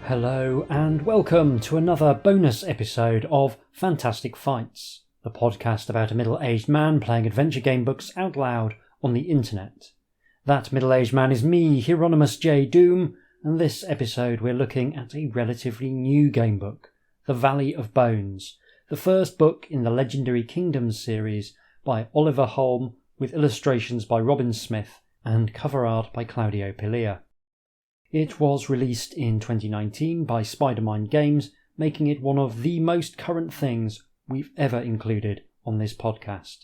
Hello and welcome to another bonus episode of Fantastic Fights, the podcast about a middle-aged man playing adventure game books out loud on the internet. That middle-aged man is me, HJDoom, and this episode we're looking at a relatively new game book, The Valley of Bones, the first book in the Legendary Kingdoms series by Oliver Hulme, with illustrations by Robin Smith and cover art by Claudio Pilia. It was released in 2019 by Spidermind Games, making it one of the most current things we've ever included on this podcast.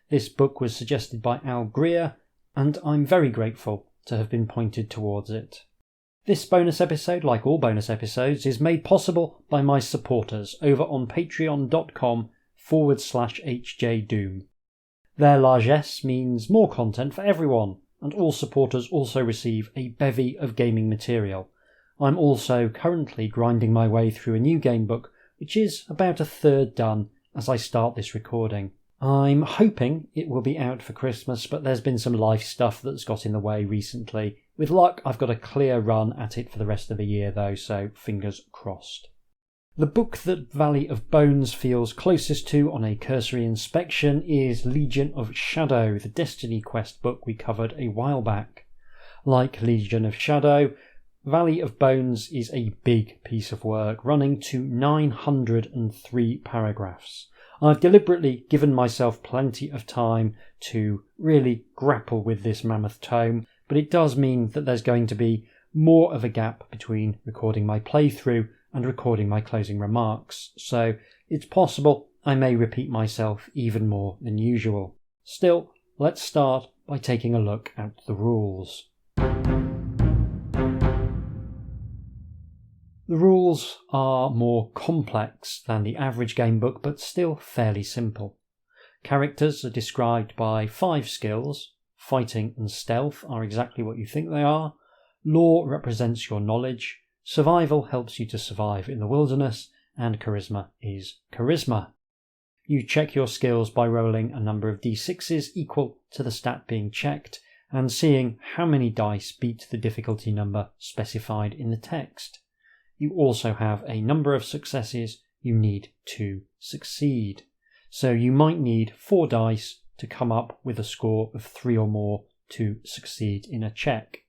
This book was suggested by Al Greer, and I'm very grateful to have been pointed towards it. This bonus episode, like all bonus episodes, is made possible by my supporters over on patreon.com/HJDoom. Their largesse means more content for everyone, and all supporters also receive a bevy of gaming material. I'm also currently grinding my way through a new game book, which is about a third done as I start this recording. I'm hoping it will be out for Christmas, but there's been some life stuff that's got in the way recently. With luck, I've got a clear run at it for the rest of the year though, so fingers crossed. The book that Valley of Bones feels closest to on a cursory inspection is Legion of Shadow, the Destiny Quest book we covered a while back. Like Legion of Shadow, Valley of Bones is a big piece of work, running to 903 paragraphs. I've deliberately given myself plenty of time to really grapple with this mammoth tome, but it does mean that there's going to be more of a gap between recording my playthrough and recording my closing remarks, so it's possible I may repeat myself even more than usual. Still, let's start by taking a look at the rules. The rules are more complex than the average game book, but still fairly simple. Characters are described by 5 skills. Fighting and stealth are exactly what you think they are. Law represents your knowledge. Survival helps you to survive in the wilderness, and charisma is charisma. You check your skills by rolling a number of d6s equal to the stat being checked, and seeing how many dice beat the difficulty number specified in the text. You also have a number of successes you need to succeed. So you might need 4 dice to come up with a score of 3 or more to succeed in a check.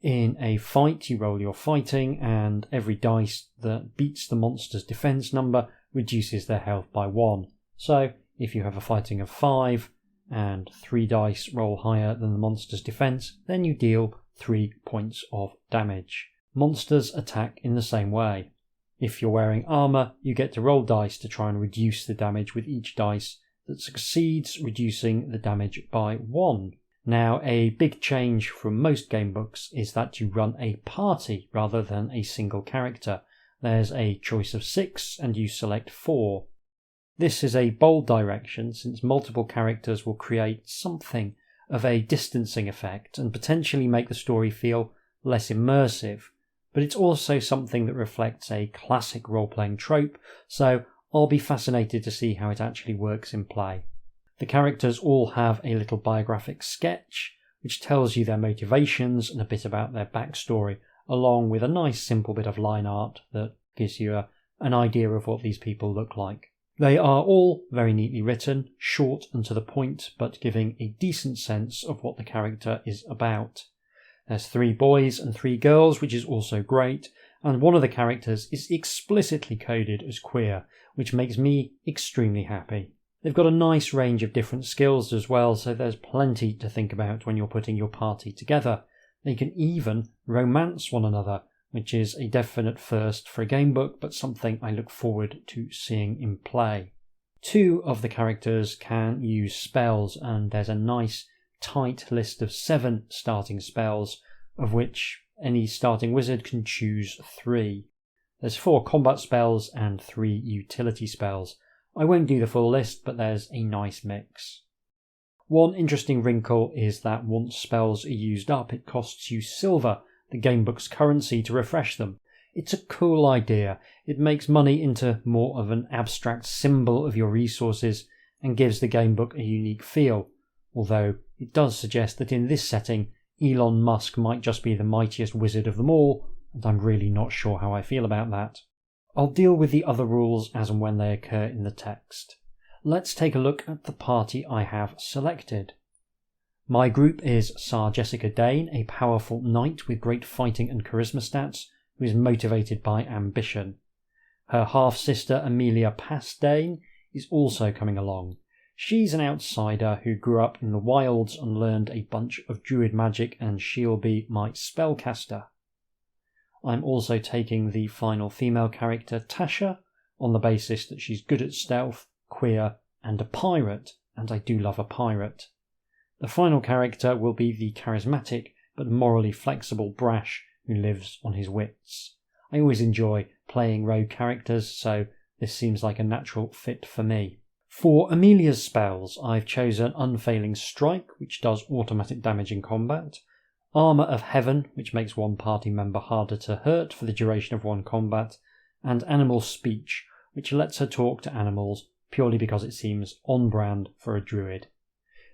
In a fight, you roll your fighting, and every dice that beats the monster's defense number reduces their health by 1. So, if you have a fighting of 5, and 3 dice roll higher than the monster's defense, then you deal 3 points of damage. Monsters attack in the same way. If you're wearing armour, you get to roll dice to try and reduce the damage with each dice that succeeds, reducing the damage by 1. Now, a big change from most game books is that you run a party rather than a single character. There's a choice of 6 and you select 4. This is a bold direction since multiple characters will create something of a distancing effect and potentially make the story feel less immersive. But it's also something that reflects a classic role-playing trope, so I'll be fascinated to see how it actually works in play. The characters all have a little biographic sketch, which tells you their motivations and a bit about their backstory, along with a nice simple bit of line art that gives you an idea of what these people look like. They are all very neatly written, short and to the point, but giving a decent sense of what the character is about. There's 3 boys and 3 girls, which is also great, and one of the characters is explicitly coded as queer, which makes me extremely happy. They've got a nice range of different skills as well, so there's plenty to think about when you're putting your party together. They can even romance one another, which is a definite first for a game book, but something I look forward to seeing in play. 2 of the characters can use spells, and there's a nice tight list of 7 starting spells, of which any starting wizard can choose 3. There's 4 combat spells and 3 utility spells. I won't do the full list, but there's a nice mix. One interesting wrinkle is that once spells are used up, it costs you silver, the gamebook's currency, to refresh them. It's a cool idea. It makes money into more of an abstract symbol of your resources and gives the gamebook a unique feel, although it does suggest that in this setting, Elon Musk might just be the mightiest wizard of them all, and I'm really not sure how I feel about that. I'll deal with the other rules as and when they occur in the text. Let's take a look at the party I have selected. My group is Sir Jessica Dane, a powerful knight with great fighting and charisma stats, who is motivated by ambition. Her half-sister Amelia Pastane is also coming along. She's an outsider who grew up in the wilds and learned a bunch of druid magic, and she'll be my spellcaster. I'm also taking the final female character, Tasha, on the basis that she's good at stealth, queer, and a pirate, and I do love a pirate. The final character will be the charismatic but morally flexible Brash who lives on his wits. I always enjoy playing rogue characters, so this seems like a natural fit for me. For Amelia's spells, I've chosen Unfailing Strike, which does automatic damage in combat, Armour of Heaven, which makes one party member harder to hurt for the duration of one combat, and Animal Speech, which lets her talk to animals purely because it seems on brand for a druid.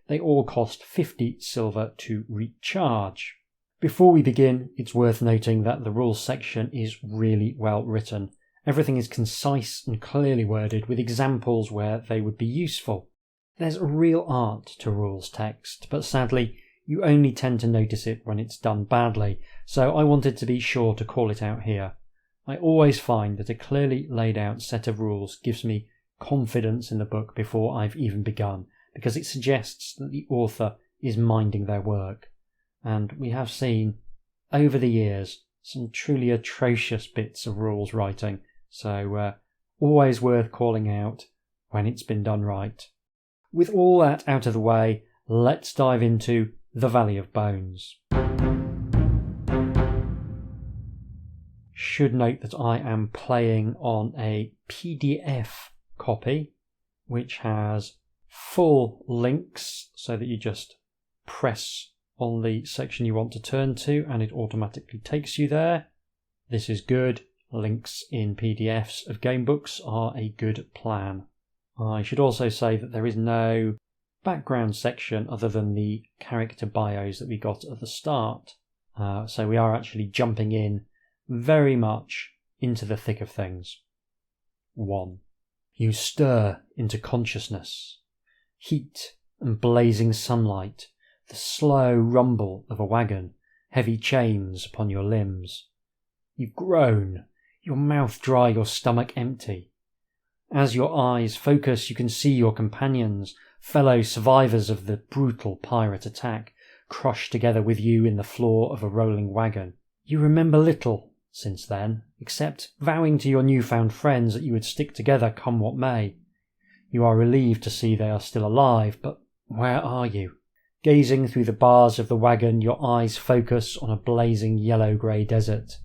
They all cost 50 silver to recharge. Before we begin, it's worth noting that the rules section is really well written. Everything is concise and clearly worded, with examples where they would be useful. There's a real art to rules text, but sadly, you only tend to notice it when it's done badly, so I wanted to be sure to call it out here. I always find that a clearly laid out set of rules gives me confidence in the book before I've even begun, because it suggests that the author is minding their work. And we have seen, over the years, some truly atrocious bits of rules writing, so always worth calling out when it's been done right. With all that out of the way, let's dive into The Valley of Bones. Should note that I am playing on a PDF copy, which has full links so that you just press on the section you want to turn to and it automatically takes you there. This is good. Links in PDFs of gamebooks are a good plan. I should also say that there is no background section other than the character bios that we got at the start. So we are actually jumping in very much into the thick of things. 1. You stir into consciousness. Heat and blazing sunlight, the slow rumble of a wagon, heavy chains upon your limbs. You groan, your mouth dry, your stomach empty. As your eyes focus, you can see your companions, fellow survivors of the brutal pirate attack, crushed together with you in the floor of a rolling wagon. You remember little since then, except vowing to your newfound friends that you would stick together come what may. You are relieved to see they are still alive, but where are you? Gazing through the bars of the wagon, your eyes focus on a blazing yellow-grey desert.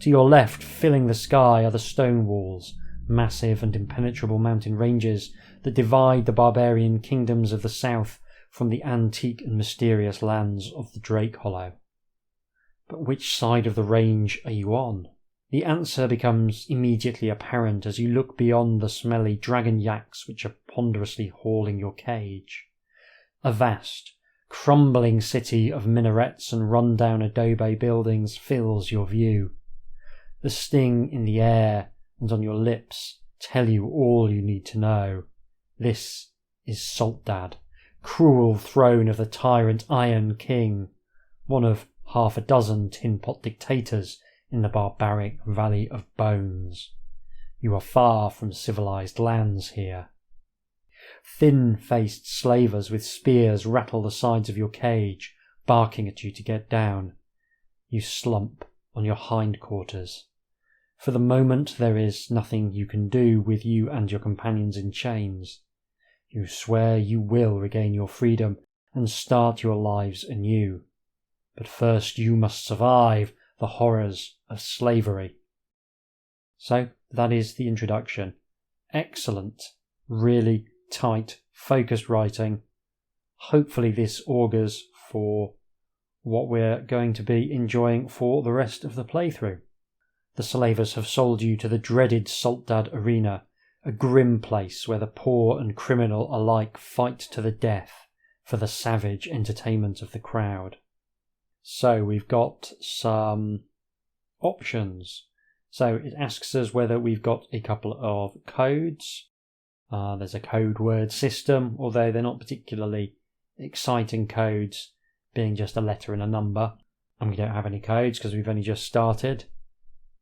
To your left, filling the sky, are the stone walls, massive and impenetrable mountain ranges that divide the barbarian kingdoms of the south from the antique and mysterious lands of the Drake Hollow. But which side of the range are you on? The answer becomes immediately apparent as you look beyond the smelly dragon yaks which are ponderously hauling your cage. A vast, crumbling city of minarets and run-down adobe buildings fills your view. The sting in the air and on your lips tell you all you need to know. This is Saltdad, cruel throne of the tyrant Iron King, one of half a dozen tin pot dictators in the barbaric Valley of Bones. You are far from civilized lands here. Thin-faced slavers with spears rattle the sides of your cage, barking at you to get down. You slump on your hindquarters. For the moment there is nothing you can do with you and your companions in chains. You swear you will regain your freedom and start your lives anew. But first you must survive the horrors of slavery. So that is the introduction. Excellent, really tight, focused writing. Hopefully this augurs for what we're going to be enjoying for the rest of the playthrough. The slavers have sold you to the dreaded Saltdad Arena, a grim place where the poor and criminal alike fight to the death for the savage entertainment of the crowd. So we've got some options. So it asks us whether we've got a couple of codes. There's a code word system, although they're not particularly exciting codes, being just a letter and a number. And we don't have any codes because we've only just started.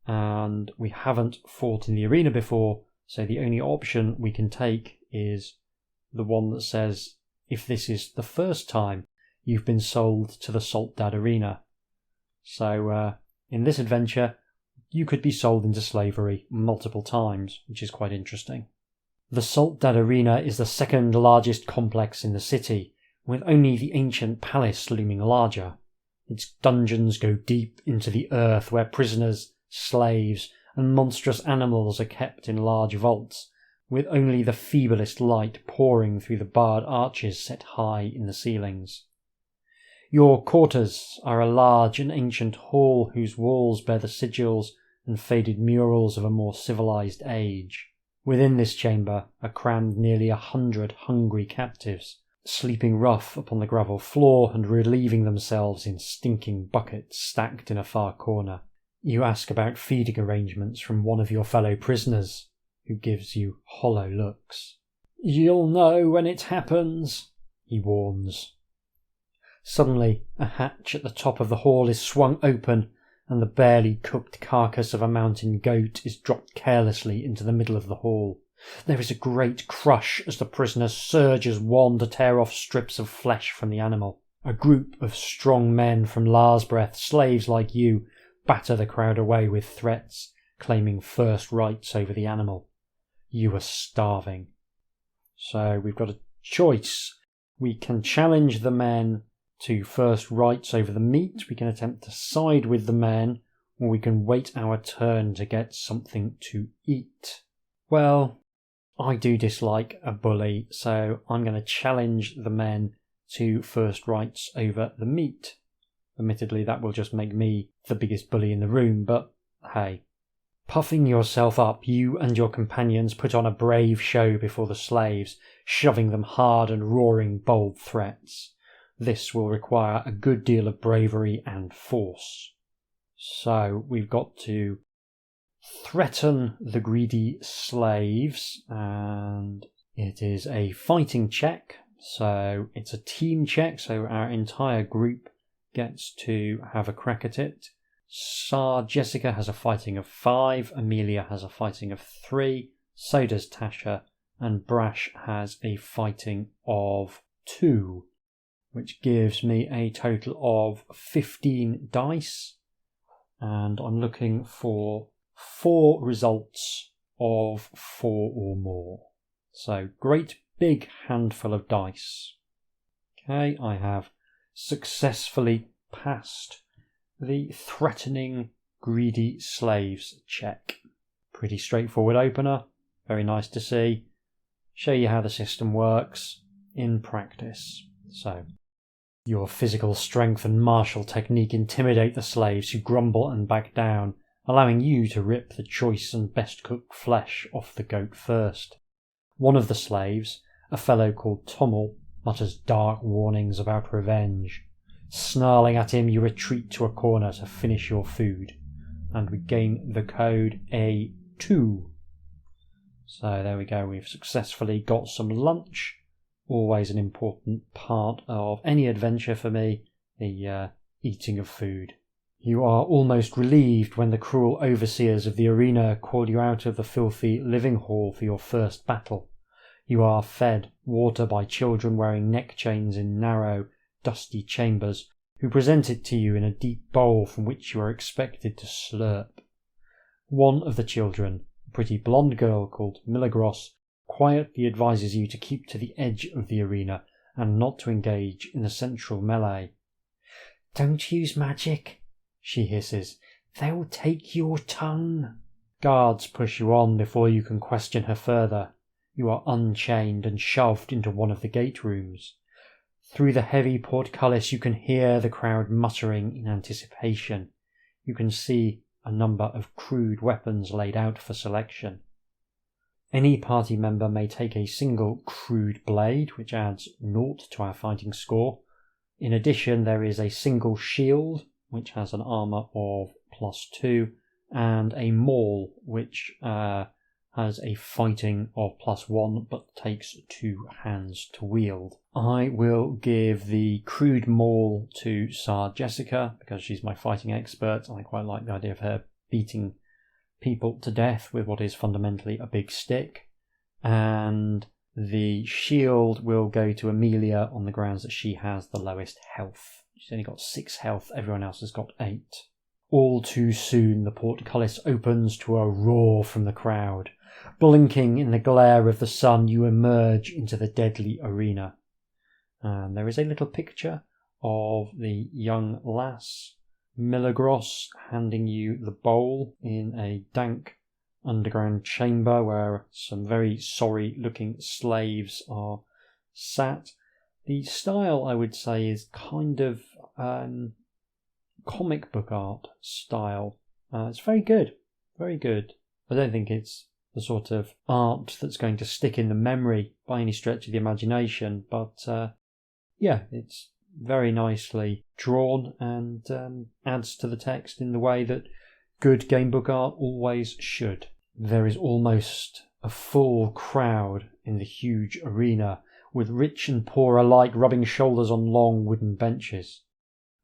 And we haven't fought in the arena before, so the only option we can take is the one that says, if this is the first time you've been sold to the Salt Dad Arena. So in this adventure, you could be sold into slavery multiple times, which is quite interesting. The Salt Dad Arena is the second largest complex in the city, with only the ancient palace looming larger. Its dungeons go deep into the earth, where prisoners, slaves, and monstrous animals are kept in large vaults, with only the feeblest light pouring through the barred arches set high in the ceilings. Your quarters are a large and ancient hall whose walls bear the sigils and faded murals of a more civilized age. Within this chamber are crammed nearly 100 hungry captives, sleeping rough upon the gravel floor and relieving themselves in stinking buckets stacked in a far corner. You ask about feeding arrangements from one of your fellow prisoners, who gives you hollow looks. "You'll know when it happens," he warns. Suddenly, a hatch at the top of the hall is swung open, and the barely cooked carcass of a mountain goat is dropped carelessly into the middle of the hall. There is a great crush as the prisoners surge as one to tear off strips of flesh from the animal. A group of strong men from Larsbreth, slaves like you, batter the crowd away with threats, claiming first rights over the animal. You are starving. So we've got a choice. We can challenge the men to first rights over the meat, we can attempt to side with the men, or we can wait our turn to get something to eat. Well, I do dislike a bully, so I'm going to challenge the men to first rights over the meat. Admittedly, that will just make me the biggest bully in the room, but hey. Puffing yourself up, you and your companions put on a brave show before the slaves, shoving them hard and roaring bold threats. This will require a good deal of bravery and force. So we've got to threaten the greedy slaves, and it is a fighting check. So it's a team check, so our entire group gets to have a crack at it. Jessica has a fighting of 5, Amelia has a fighting of 3, so does Tasha, and Brash has a fighting of 2. Which gives me a total of 15 dice, and I'm looking for 4 results of 4 or more. So great big handful of dice. Okay, I have successfully passed the threatening greedy slaves check. Pretty straightforward opener, very nice to see. Show you how the system works in practice. So, your physical strength and martial technique intimidate the slaves, who grumble and back down, allowing you to rip the choice and best cooked flesh off the goat first. One of the slaves, a fellow called Tommel, mutters dark warnings about revenge. Snarling at him, you retreat to a corner to finish your food, and we gain the code A2. So there we go, we've successfully got some lunch. Always an important part of any adventure for me, the eating of food. You are almost relieved when the cruel overseers of the arena call you out of the filthy living hall for your first battle. You are fed water by children wearing neck chains in narrow, dusty chambers, who present it to you in a deep bowl from which you are expected to slurp. One of the children, a pretty blonde girl called Milagros, quietly advises you to keep to the edge of the arena and not to engage in the central melee. "Don't use magic," she hisses. "They'll take your tongue." Guards push you on before you can question her further. You are unchained and shoved into one of the gate rooms. Through the heavy portcullis you can hear the crowd muttering in anticipation. You can see a number of crude weapons laid out for selection. Any party member may take a single crude blade, which adds 0 to our fighting score. In addition, there is a single shield, which has an armour of +2, and a maul, which has a fighting of +1 but takes 2 hands to wield. I will give the crude maul to Sir Jessica because she's my fighting expert. I quite like the idea of her beating people to death with what is fundamentally a big stick. And the shield will go to Amelia on the grounds that she has the lowest health. She's only got 6 health, everyone else has got 8. All too soon the portcullis opens to a roar from the crowd. Blinking in the glare of the sun, you emerge into the deadly arena. And there is a little picture of the young lass, Milagros, handing you the bowl in a dank underground chamber where some very sorry looking slaves are sat. The style, I would say, is kind of comic book art style. It's very good, very good. I don't think it's the sort of art that's going to stick in the memory by any stretch of the imagination, but yeah, it's very nicely drawn and adds to the text in the way that good gamebook art always should. There is almost a full crowd in the huge arena, with rich and poor alike rubbing shoulders on long wooden benches.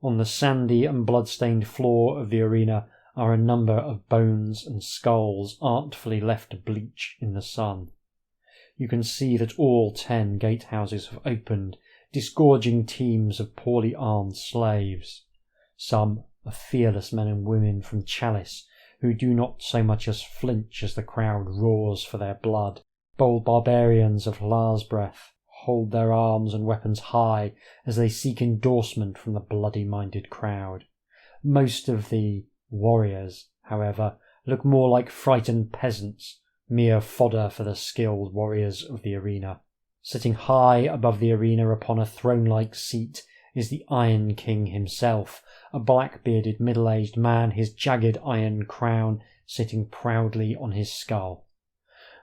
On the sandy and blood-stained floor of the arena are a number of bones and skulls artfully left to bleach in the sun. You can see that all 10 gatehouses have opened, disgorging teams of poorly armed slaves. Some are fearless men and women from Chalice, who do not so much as flinch as the crowd roars for their blood. Bold barbarians of Larsbreth hold their arms and weapons high as they seek endorsement from the bloody-minded crowd. Most of the warriors, however, look more like frightened peasants, mere fodder for the skilled warriors of the arena. Sitting high above the arena upon a throne-like seat is the Iron King himself, a black-bearded middle-aged man, his jagged iron crown sitting proudly on his skull.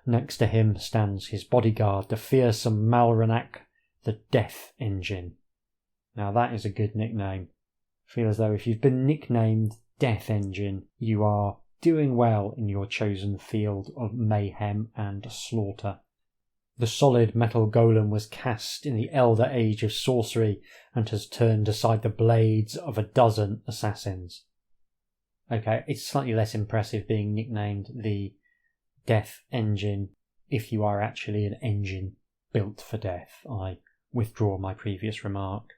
Next to him stands his bodyguard, the fearsome Malranak, the Death Engine. Now that is a good nickname. I feel as though if you've been nicknamed Death Engine, you are doing well in your chosen field of mayhem and slaughter. The solid metal golem was cast in the elder age of sorcery and has turned aside the blades of a dozen assassins. Okay, it's slightly less impressive being nicknamed the Death Engine if you are actually an engine built for death. I withdraw my previous remark.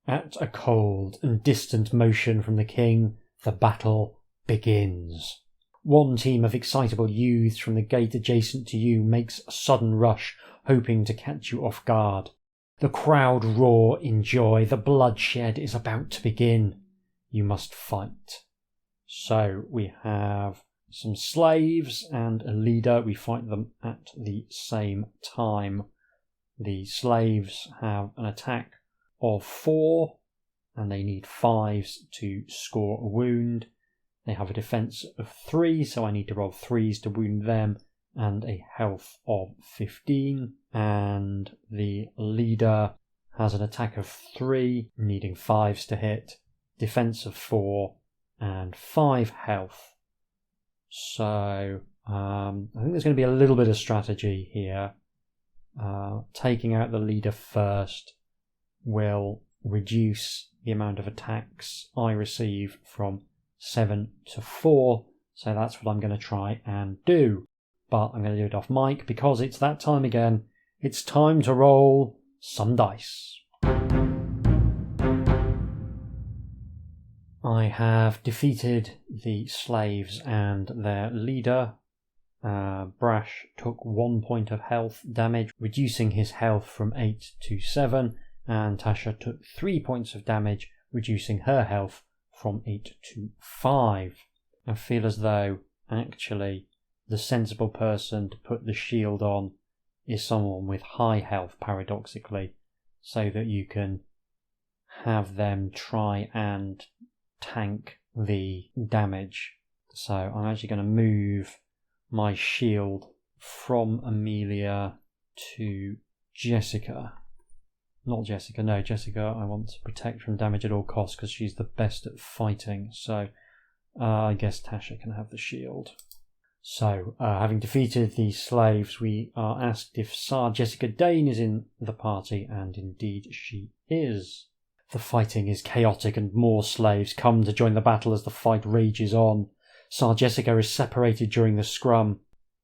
At a cold and distant motion from the king, the battle begins. One team of excitable youths from the gate adjacent to you makes a sudden rush, hoping to catch you off guard. The crowd roar in joy. The bloodshed is about to begin. You must fight. So we have some slaves and a leader. We fight them at the same time. The slaves have an attack of 4 and they need 5s to score a wound. They have a defense of 3, so I need to roll 3s to wound them, and a health of 15. And the leader has an attack of 3, needing 5s to hit, defense of 4, and 5 health. So I think there's going to be a little bit of strategy here. Taking out the leader first will reduce the amount of attacks I receive from 7 to 4, so that's what I'm going to try and do. But I'm going to do it off mic because it's that time again. It's time to roll some dice. I have defeated the slaves and their leader. Brash took 1 point of health damage, reducing his health from 8 to 7, and Tasha took 3 points of damage, reducing her health from 8 to 5. I feel as though, actually, the sensible person to put the shield on is someone with high health, paradoxically, so that you can have them try and tank the damage. So I'm actually going to move my shield from Amelia to Jessica. Not Jessica, no, Jessica I want to protect from damage at all costs because she's the best at fighting. So I guess Tasha can have the shield. So, having defeated the slaves, we are asked if Sir Jessica Dane is in the party, and indeed she is. The fighting is chaotic and more slaves come to join the battle as the fight rages on. Sir Jessica is separated during the scrum.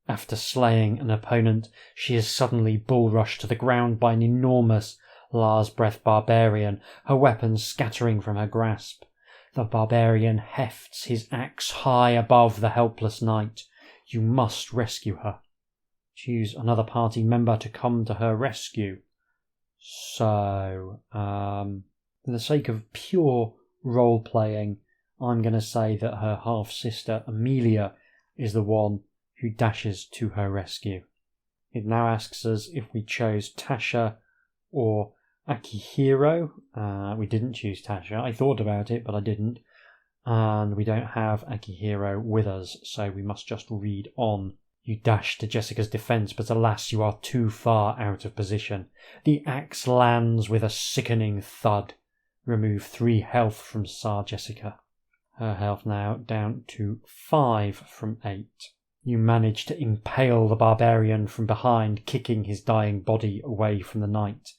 After slaying an opponent, she is suddenly bull-rushed to the ground by an enormous Lars Breath barbarian, her weapons scattering from her grasp. The barbarian hefts his axe high above the helpless knight. You must rescue her. Choose another party member to come to her rescue. So, for the sake of pure role-playing, I'm going to say that her half-sister Amelia is the one who dashes to her rescue. It now asks us if we chose Tasha or Akihiro. We didn't choose Tasha. I thought about it, but I didn't. And we don't have Akihiro with us, so we must just read on. You dash to Jessica's defence, but alas, you are too far out of position. The axe lands with a sickening thud. Remove 3 health from Sir Jessica. Her health now down to 5 from 8. You manage to impale the barbarian from behind, kicking his dying body away from the knight.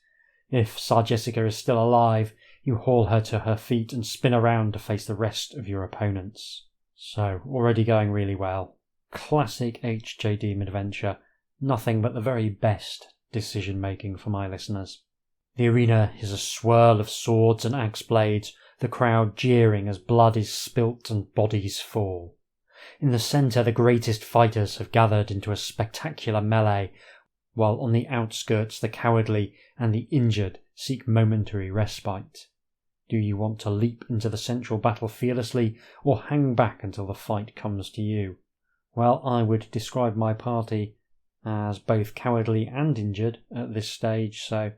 If Sir Jessica is still alive, you haul her to her feet and spin around to face the rest of your opponents. So, already going really well. Classic HJDoom adventure. Nothing but the very best decision making for my listeners. The arena is a swirl of swords and axe blades, the crowd jeering as blood is spilt and bodies fall. In the centre, the greatest fighters have gathered into a spectacular melee, while on the outskirts the cowardly and the injured seek momentary respite. Do you want to leap into the central battle fearlessly, or hang back until the fight comes to you? Well, I would describe my party as both cowardly and injured at this stage, so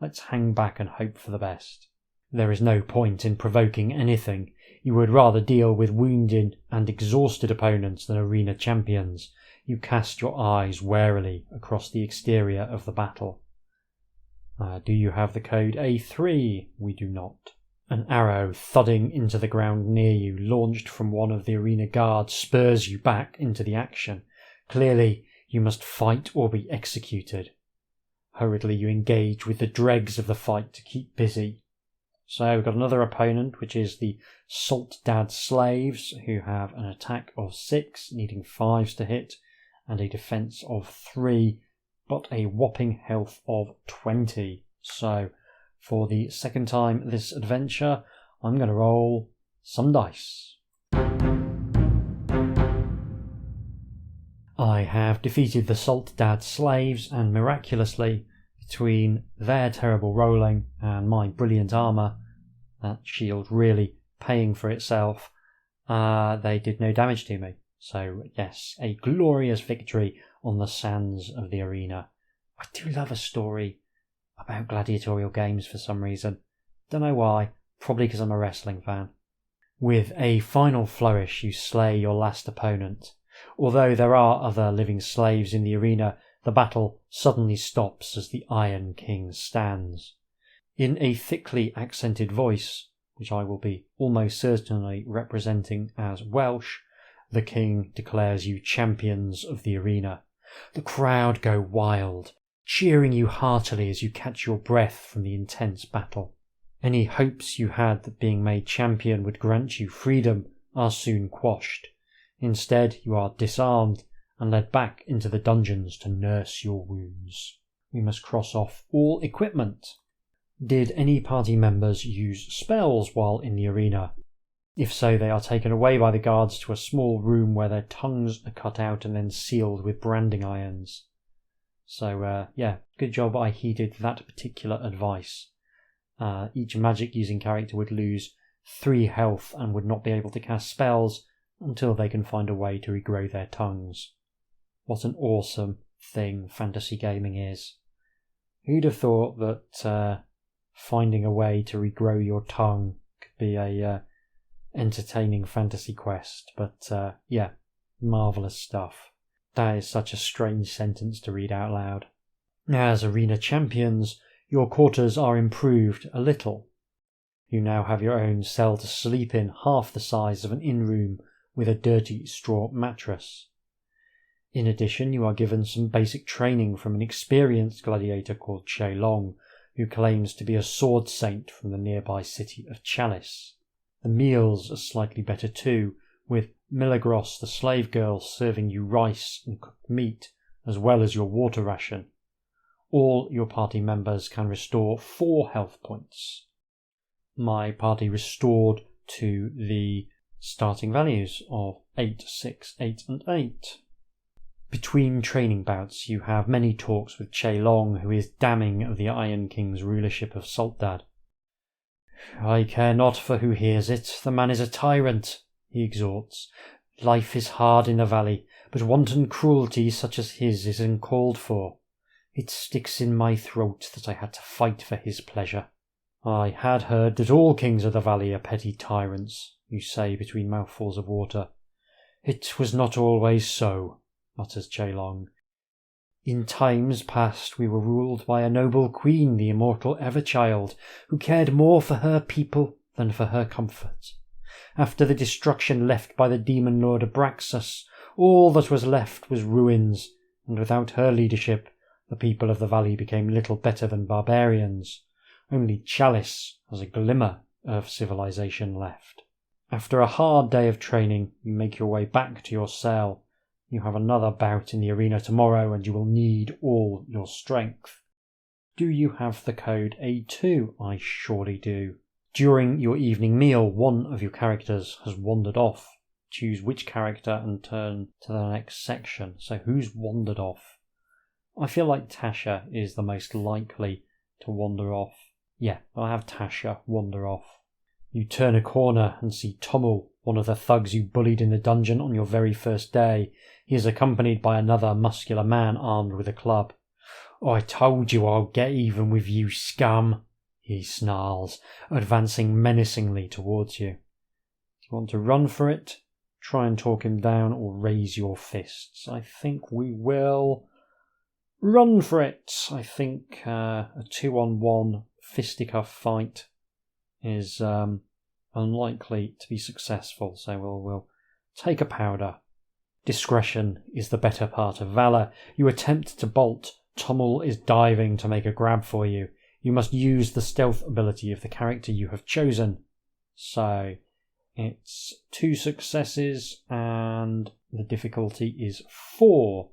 let's hang back and hope for the best. There is no point in provoking anything. You would rather deal with wounded and exhausted opponents than arena champions. You cast your eyes warily across the exterior of the battle. Do you have the code A3? We do not. An arrow thudding into the ground near you, launched from one of the arena guards, spurs you back into the action. Clearly, you must fight or be executed. Hurriedly you engage with the dregs of the fight to keep busy. So we've got another opponent, which is the Salt Dad Slaves, who have an attack of 6, needing 5s to hit, and a defence of 3, but a whopping health of 20. So, for the second time this adventure, I'm going to roll some dice. I have defeated the Salt Dad Slaves, and miraculously, between their terrible rolling and my brilliant armour, that shield really paying for itself, they did no damage to me. So yes, a glorious victory on the sands of the arena. I do love a story about gladiatorial games for some reason. Don't know why, probably because I'm a wrestling fan. With a final flourish, you slay your last opponent. Although there are other living slaves in the arena, the battle suddenly stops as the Iron King stands. In a thickly accented voice, which I will be almost certainly representing as Welsh, the king declares you champions of the arena. The crowd go wild, cheering you heartily as you catch your breath from the intense battle. Any hopes you had that being made champion would grant you freedom are soon quashed. Instead, you are disarmed and led back into the dungeons to nurse your wounds. We must cross off all equipment. Did any party members use spells while in the arena? If so, they are taken away by the guards to a small room where their tongues are cut out and then sealed with branding irons. So, good job I heeded that particular advice. Each magic-using character would lose 3 health and would not be able to cast spells until they can find a way to regrow their tongues. What an awesome thing fantasy gaming is. Who'd have thought that finding a way to regrow your tongue could be a entertaining fantasy quest, but marvellous stuff. That is such a strange sentence to read out loud. As arena champions, your quarters are improved a little. You now have your own cell to sleep in, half the size of an inn room with a dirty straw mattress. In addition, you are given some basic training from an experienced gladiator called Che Long, who claims to be a sword saint from the nearby city of Chalice. The meals are slightly better too, with Milagros the slave girl serving you rice and cooked meat, as well as your water ration. All your party members can restore 4 health points. My party restored to the starting values of 8, 6, 8 and 8. Between training bouts you have many talks with Che Long, who is damning of the Iron King's rulership of Saltdad. "I care not for who hears it, the man is a tyrant," he exhorts. "Life is hard in the valley, but wanton cruelty such as his is uncalled for. It sticks in my throat that I had to fight for his pleasure." "I had heard that all kings of the valley are petty tyrants," you say between mouthfuls of water. "It was not always so," mutters Che Long. "In times past we were ruled by a noble queen, the immortal Everchild, who cared more for her people than for her comfort. After the destruction left by the demon lord Abraxas, all that was left was ruins, and without her leadership, the people of the valley became little better than barbarians. Only Chalice has a glimmer of civilization left. After a hard day of training, you make your way back to your cell. You have another bout in the arena tomorrow, and you will need all your strength. Do you have the code A2? I surely do. During your evening meal, one of your characters has wandered off. Choose which character and turn to the next section. So who's wandered off? I feel like Tasha is the most likely to wander off. Yeah, I'll have Tasha wander off. You turn a corner and see Tommel, one of the thugs you bullied in the dungeon on your very first day. He is accompanied by another muscular man armed with a club. "I told you I'll get even with you, scum," he snarls, advancing menacingly towards you. Do you want to run for it, try and talk him down, or raise your fists? I think we will run for it. I think a 2-on-1 fisticuff fight is unlikely to be successful, so we'll take a powder. Discretion is the better part of valour. You attempt to bolt. Tommel is diving to make a grab for you. You must use the stealth ability of the character you have chosen. So it's 2 successes and the difficulty is 4.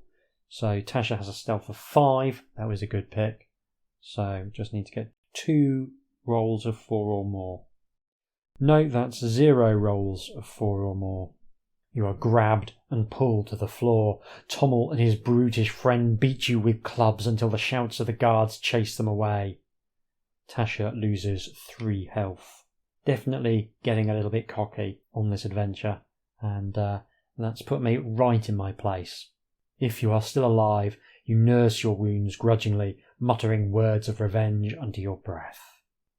So Tasha has a stealth of 5. That was a good pick. So just need to get 2 rolls of 4 or more. No, that's 0 rolls of 4 or more. You are grabbed and pulled to the floor. Tommel and his brutish friend beat you with clubs until the shouts of the guards chase them away. Tasha loses 3 health. Definitely getting a little bit cocky on this adventure, and that's put me right in my place. If you are still alive, you nurse your wounds grudgingly, muttering words of revenge under your breath.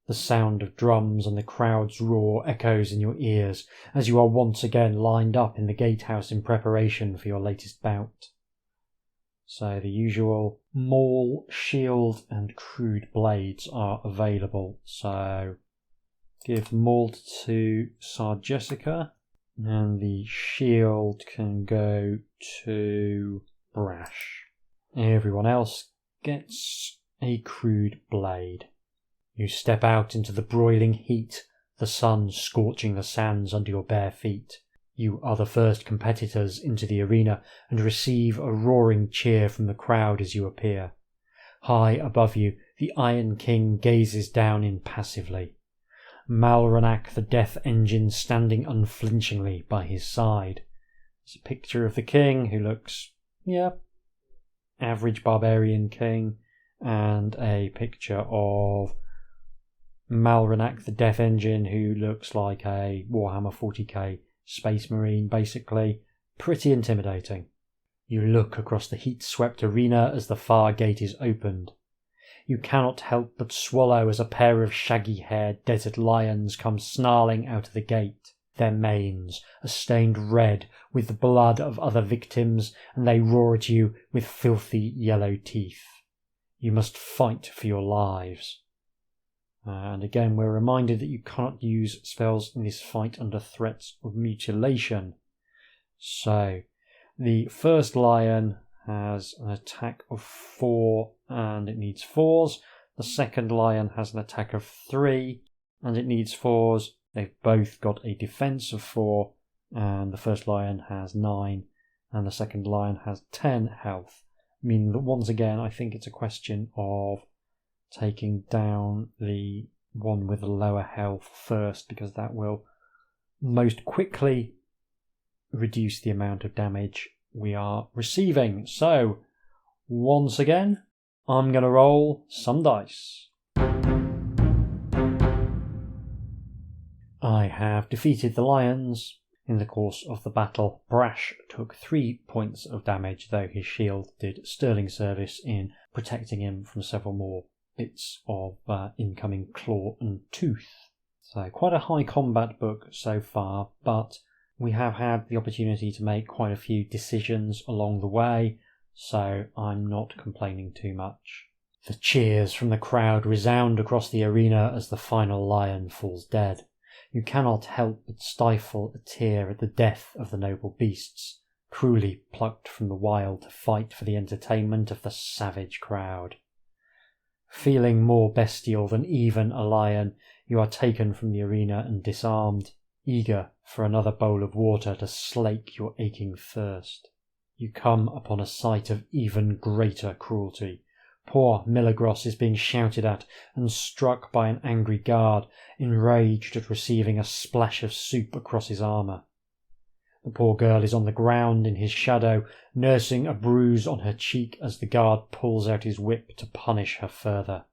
The sound of drums and the crowd's roar echoes in your ears as you are once again lined up in the gatehouse in preparation for your latest bout. So the usual maul, shield and crude blades are available. So give maul to Sar Jessica and the shield can go to Brash. Everyone else gets a crude blade. You step out into the broiling heat, the sun scorching the sands under your bare feet. You are the first competitors into the arena and receive a roaring cheer from the crowd as you appear. High above you, the Iron King gazes down impassively. Malronak the Death Engine standing unflinchingly by his side. There's a picture of the king who looks, average barbarian king, and a picture of Malronak the Death Engine who looks like a Warhammer 40k Space Marine, basically. Pretty intimidating. You look across the heat-swept arena as the far gate is opened. You cannot help but swallow as a pair of shaggy-haired desert lions come snarling out of the gate. Their manes are stained red with the blood of other victims, and they roar at you with filthy yellow teeth. You must fight for your lives. And again, we're reminded that you cannot use spells in this fight under threats of mutilation. So, the first lion has an attack of 4 and it needs 4s. The second lion has an attack of 3 and it needs 4s. They've both got a defense of 4, and the first lion has 9 and the second lion has 10 health. Meaning that once again, I think it's a question of taking down the one with the lower health first, because that will most quickly reduce the amount of damage we are receiving. So, once again, I'm going to roll some dice. I have defeated the lions. In the course of the battle, Brash took 3 points of damage, though his shield did sterling service in protecting him from several more bits of incoming claw and tooth. So quite a high combat book so far, but we have had the opportunity to make quite a few decisions along the way, so I'm not complaining too much. The cheers from the crowd resound across the arena as the final lion falls dead. You cannot help but stifle a tear at the death of the noble beasts, cruelly plucked from the wild to fight for the entertainment of the savage crowd. Feeling more bestial than even a lion, you are taken from the arena and disarmed, eager for another bowl of water to slake your aching thirst. You come upon a sight of even greater cruelty. Poor Milagros is being shouted at and struck by an angry guard, enraged at receiving a splash of soup across his armour. The poor girl is on the ground in his shadow, nursing a bruise on her cheek as the guard pulls out his whip to punish her further.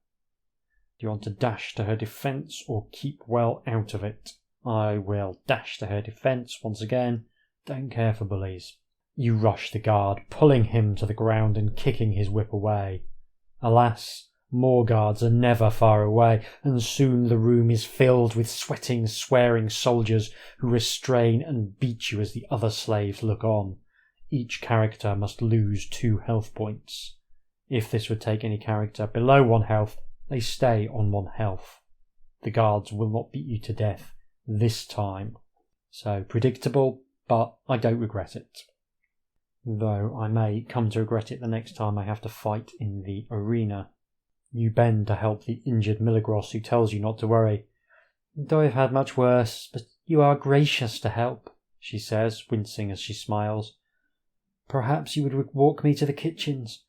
Do you want to dash to her defence or keep well out of it? I will dash to her defence once again. Don't care for bullies. You rush the guard, pulling him to the ground and kicking his whip away. Alas, more guards are never far away, and soon the room is filled with sweating, swearing soldiers who restrain and beat you as the other slaves look on. Each character must lose 2 health points. If this would take any character below 1 health, they stay on 1 health. The guards will not beat you to death this time. So predictable, but I don't regret it. Though I may come to regret it the next time I have to fight in the arena. You bend to help the injured Milagros, who tells you not to worry. Though I've had much worse, but you are gracious to help, she says, wincing as she smiles. Perhaps you would walk me to the kitchens.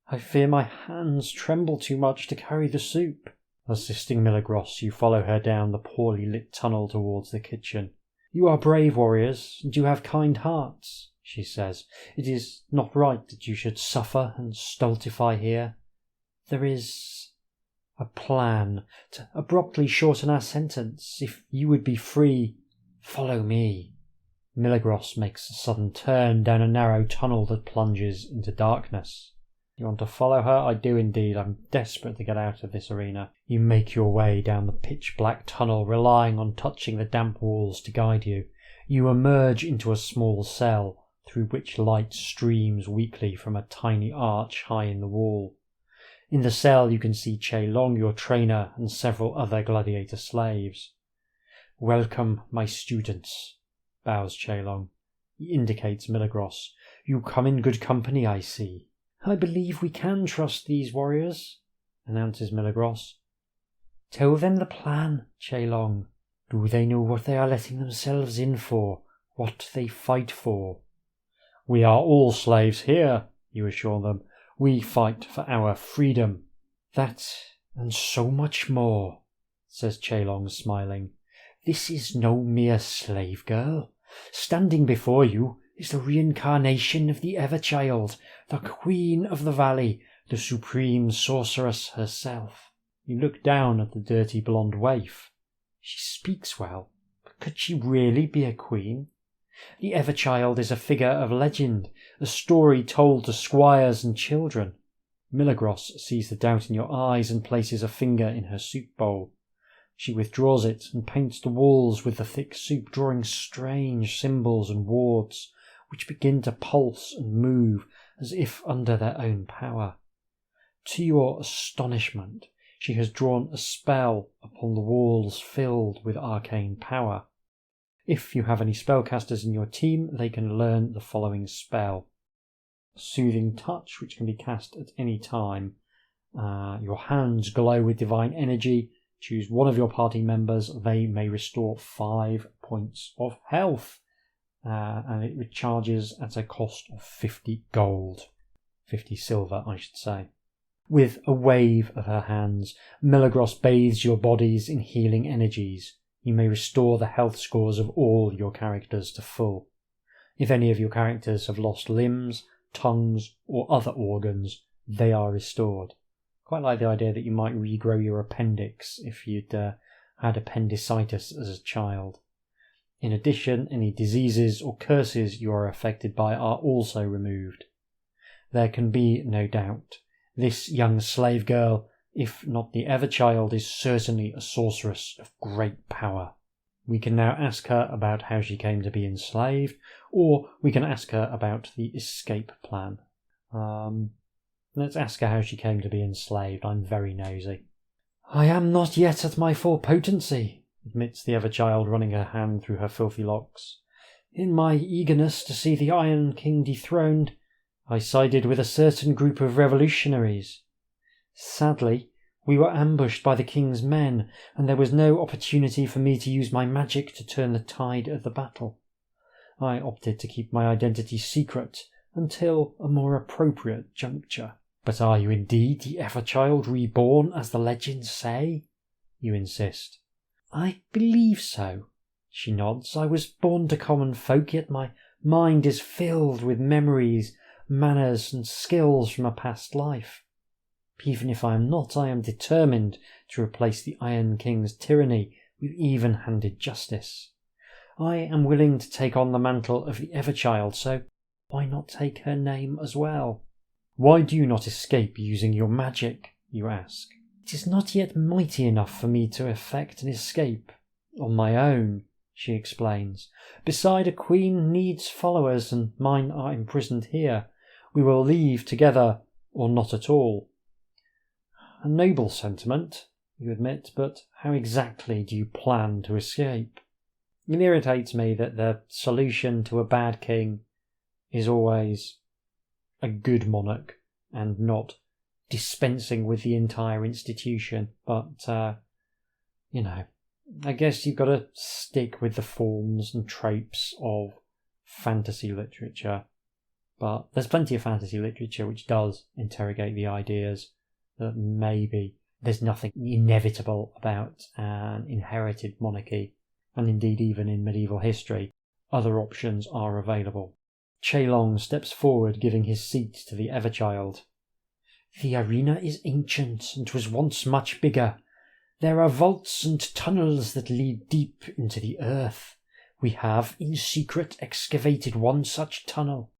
I fear my hands tremble too much to carry the soup. Assisting Milagros, you follow her down the poorly lit tunnel towards the kitchen. You are brave warriors, and you have kind hearts, she says. It is not right that you should suffer and stultify here. There is a plan to abruptly shorten our sentence. If you would be free, follow me. Milagros makes a sudden turn down a narrow tunnel that plunges into darkness. You want to follow her? I do indeed. I'm desperate to get out of this arena. You make your way down the pitch-black tunnel, relying on touching the damp walls to guide you. You emerge into a small cell, through which light streams weakly from a tiny arch high in the wall. In the cell you can see Che Long, your trainer, and several other gladiator slaves. Welcome, my students, bows Che Long. He indicates Milagros. You come in good company, I see. I believe we can trust these warriors, announces Milagros. Tell them the plan, Che Long. Do they know what they are letting themselves in for, what they fight for? We are all slaves here, you assure them. We fight for our freedom. That, and so much more, says Che Long, smiling. This is no mere slave girl. Standing before you is the reincarnation of the Everchild, the Queen of the Valley, the supreme sorceress herself. You look down at the dirty blonde waif. She speaks well, but could she really be a queen? The Everchild is a figure of legend, a story told to squires and children. Milagros sees the doubt in your eyes and places a finger in her soup bowl. She withdraws it and paints the walls with the thick soup, drawing strange symbols and wards, which begin to pulse and move as if under their own power. To your astonishment, she has drawn a spell upon the walls filled with arcane power. If you have any spellcasters in your team, they can learn the following spell. Soothing Touch, which can be cast at any time. Your hands glow with divine energy. Choose one of your party members. They may restore 5 points of health. And it recharges at a cost of 50 gold. 50 silver, I should say. With a wave of her hands, Milagros bathes your bodies in healing energies. You may restore the health scores of all your characters to full. If any of your characters have lost limbs, tongues, or other organs, they are restored. Quite like the idea that you might regrow your appendix if you'd had appendicitis as a child. In addition, any diseases or curses you are affected by are also removed. There can be no doubt. This young slave girl, if not the Everchild, is certainly a sorceress of great power. We can now ask her about how she came to be enslaved, or we can ask her about the escape plan. Let's ask her how she came to be enslaved. I'm very nosy. I am not yet at my full potency, admits the Everchild, running her hand through her filthy locks. In my eagerness to see the Iron King dethroned, I sided with a certain group of revolutionaries. Sadly, we were ambushed by the king's men, and there was no opportunity for me to use my magic to turn the tide of the battle. I opted to keep my identity secret until a more appropriate juncture. But are you indeed the Everchild reborn, as the legends say? You insist. I believe so. She nods. I was born to common folk, yet my mind is filled with memories, manners, and skills from a past life. Even if I am not, I am determined to replace the Iron King's tyranny with even-handed justice. I am willing to take on the mantle of the Everchild, so why not take her name as well? Why do you not escape using your magic, you ask? It is not yet mighty enough for me to effect an escape on my own, she explains. Beside, a queen needs followers, and mine are imprisoned here. We will leave together, or not at all. A noble sentiment, you admit, but how exactly do you plan to escape? It irritates me that the solution to a bad king is always a good monarch and not dispensing with the entire institution. But, I guess you've got to stick with the forms and tropes of fantasy literature. But there's plenty of fantasy literature which does interrogate the ideas that maybe there's nothing inevitable about an inherited monarchy, and indeed even in medieval history, other options are available. Chelong steps forward, giving his seat to the Everchild. The arena is ancient and was once much bigger. There are vaults and tunnels that lead deep into the earth. We have, in secret, excavated one such tunnel.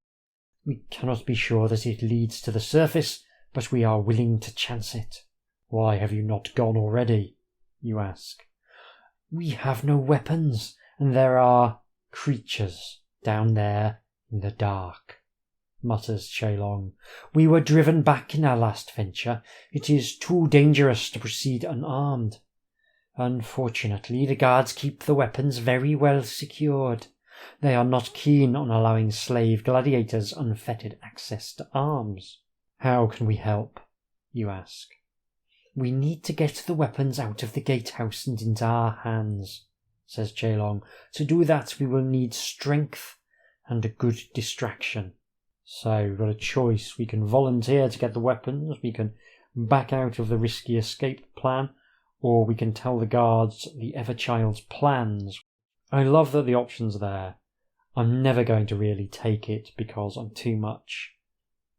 We cannot be sure that it leads to the surface, but we are willing to chance it. Why have you not gone already? You ask. We have no weapons, and there are creatures down there in the dark, mutters Chelong. We were driven back in our last venture. It is too dangerous to proceed unarmed. Unfortunately, the guards keep the weapons very well secured. They are not keen on allowing slave gladiators unfettered access to arms. How can we help? You ask. We need to get the weapons out of the gatehouse and into our hands, says Chelong. To do that, we will need strength and a good distraction. So we've got a choice. We can volunteer to get the weapons, we can back out of the risky escape plan, or we can tell the guards the Everchild's plans. I love that the option's there. I'm never going to really take it because I'm too much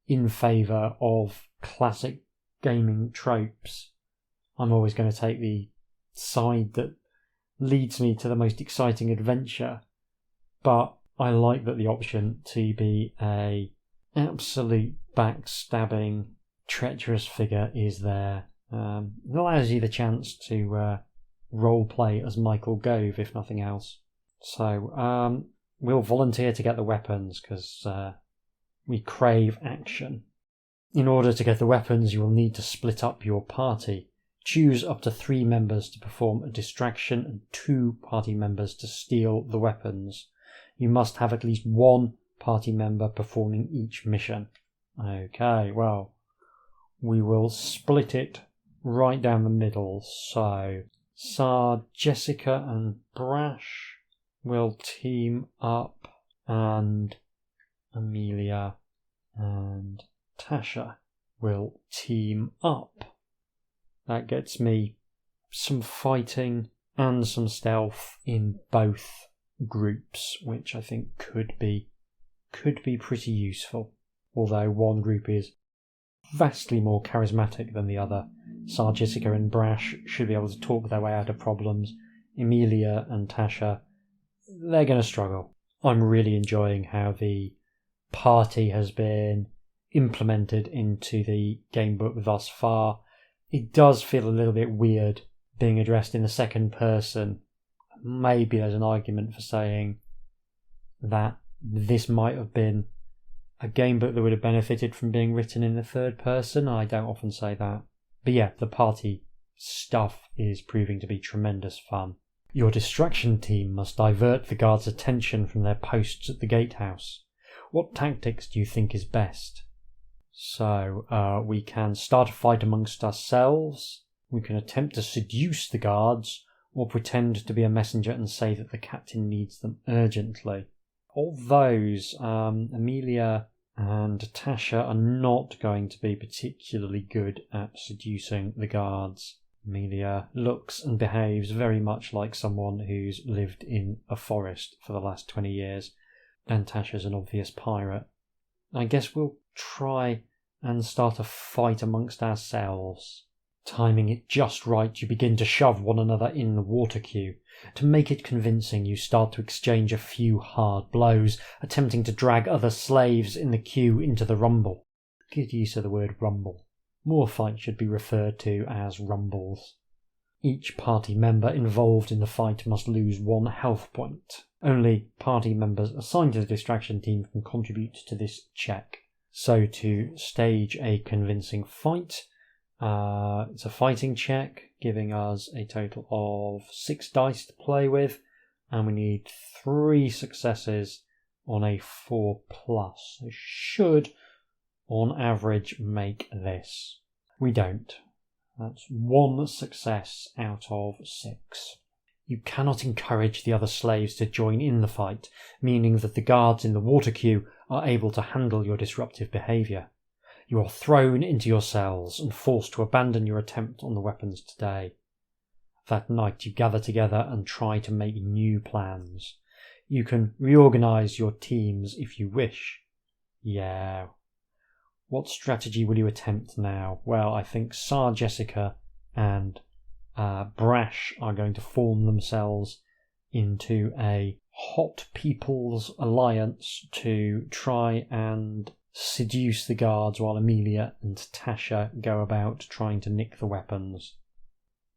in favour of classic gaming tropes. I'm always going to take the side that leads me to the most exciting adventure, but I like that the option to be a absolute backstabbing, treacherous figure is there. It allows you the chance to roleplay as Michael Gove, if nothing else. So we'll volunteer to get the weapons because we crave action. In order to get the weapons, you will need to split up your party. Choose up to 3 members to perform a distraction and 2 party members to steal the weapons. You must have at least 1 party member performing each mission. Okay, well, we will split it right down the middle. So, Jessica and Brash will team up, and Amelia and Tasha will team up. That gets me some fighting and some stealth in both groups, which I think could be pretty useful. Although one group is vastly more charismatic than the other. Jessica and Brash should be able to talk their way out of problems. Amelia and Tasha, they're going to struggle. I'm really enjoying how the party has been implemented into the gamebook thus far. It does feel a little bit weird being addressed in the second person. Maybe there's an argument for saying that this might have been a gamebook that would have benefited from being written in the third person. I don't often say that. But yeah, the party stuff is proving to be tremendous fun. Your distraction team must divert the guards' attention from their posts at the gatehouse. What tactics do you think is best? So, we can start a fight amongst ourselves, we can attempt to seduce the guards, or pretend to be a messenger and say that the captain needs them urgently. Of those, Amelia and Tasha are not going to be particularly good at seducing the guards. Amelia looks and behaves very much like someone who's lived in a forest for the last 20 years, and Tasha's an obvious pirate. I guess we'll try and start a fight amongst ourselves. Timing it just right, you begin to shove one another in the water queue. To make it convincing, you start to exchange a few hard blows, attempting to drag other slaves in the queue into the rumble. Good use of the word rumble. More fights should be referred to as rumbles. Each party member involved in the fight must lose 1 health point. Only party members assigned to the distraction team can contribute to this check. So to stage a convincing fight, it's a fighting check, giving us a total of 6 dice to play with, and we need 3 successes on a 4+. So should, on average, make this. We don't. That's 1 success out of 6. You cannot encourage the other slaves to join in the fight, meaning that the guards in the water queue are able to handle your disruptive behaviour. You are thrown into your cells and forced to abandon your attempt on the weapons today. That night you gather together and try to make new plans. You can reorganise your teams if you wish. Yeah. What strategy will you attempt now? Well, I think Jessica and Brash are going to form themselves into a Hot People's Alliance to try and seduce the guards, while Amelia and Tasha go about trying to nick the weapons.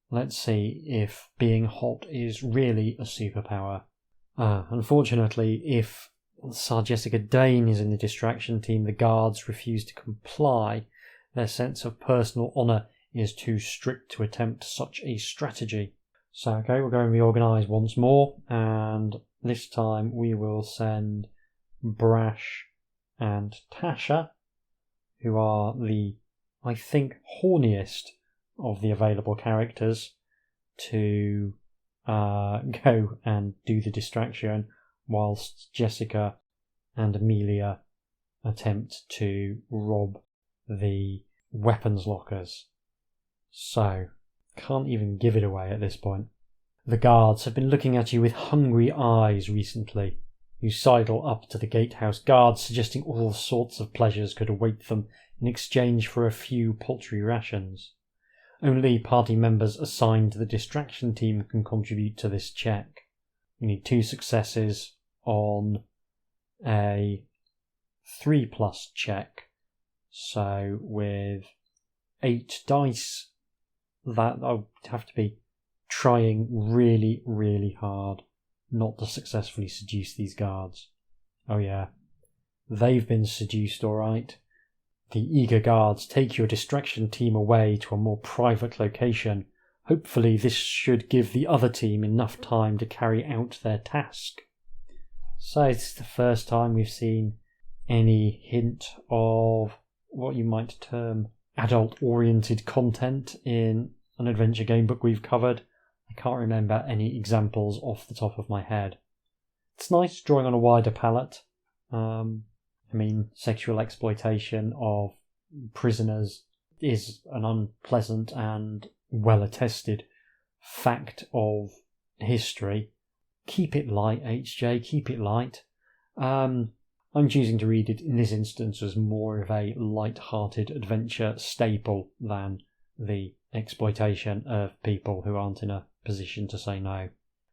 Let's see if being hot is really a superpower. Unfortunately, if Jessica Dane is in the distraction team, the guards refuse to comply. Their sense of personal honour is too strict to attempt such a strategy. So, okay, we'll go and reorganise once more, and this time we will send Brash and Tasha, who are the, I think, horniest of the available characters, to go and do the distraction, whilst Jessica and Amelia attempt to rob the weapons lockers. So, can't even give it away at this point. The guards have been looking at you with hungry eyes recently. You sidle up to the gatehouse guards, suggesting all sorts of pleasures could await them in exchange for a few paltry rations. Only party members assigned to the distraction team can contribute to this check. You need 2 successes on a 3+ check. So with 8 dice, that I would have to be trying really, really hard not to successfully seduce these guards. Oh yeah, they've been seduced, alright. The eager guards take your distraction team away to a more private location. Hopefully this should give the other team enough time to carry out their task. So it's the first time we've seen any hint of what you might term adult-oriented content in an adventure game book we've covered. I can't remember any examples off the top of my head. It's nice drawing on a wider palette. Sexual exploitation of prisoners is an unpleasant and well-attested fact of history. Keep it light, HJ, keep it light. I'm choosing to read it in this instance as more of a light-hearted adventure staple than the exploitation of people who aren't in a position to say no.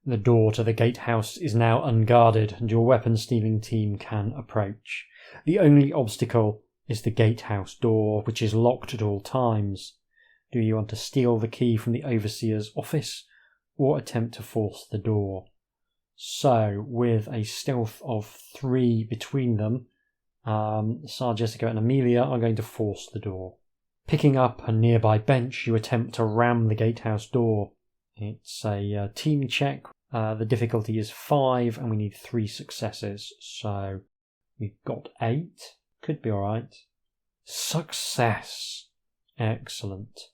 The door to the gatehouse is now unguarded and your weapon-stealing team can approach. The only obstacle is the gatehouse door, which is locked at all times. Do you want to steal the key from the overseer's office or attempt to force the door? So, with a stealth of 3 between them, Sarah, Jessica and Amelia are going to force the door. Picking up a nearby bench, you attempt to ram the gatehouse door. It's a team check. The difficulty is 5 and we need 3 successes. So we've got 8. Could be alright. Success! Excellent.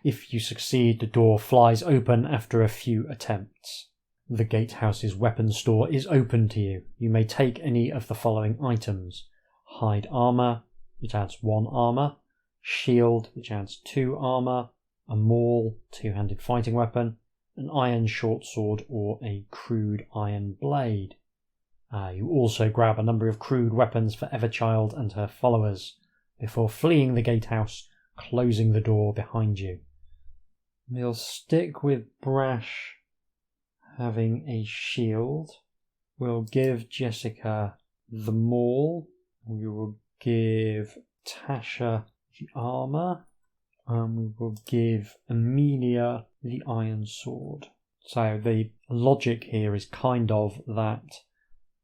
If you succeed, the door flies open after a few attempts. The gatehouse's weapon store is open to you. You may take any of the following items. Hide armour, which adds 1 armour. Shield, which adds 2 armour. A maul, 2-handed fighting weapon. An iron short sword or a crude iron blade. You also grab a number of crude weapons for Everchild and her followers before fleeing the gatehouse, closing the door behind you. We'll stick with Brash having a shield. We'll give Jessica the maul. We will give Tasha the armour. And we will give Amelia the iron sword. So the logic here is kind of that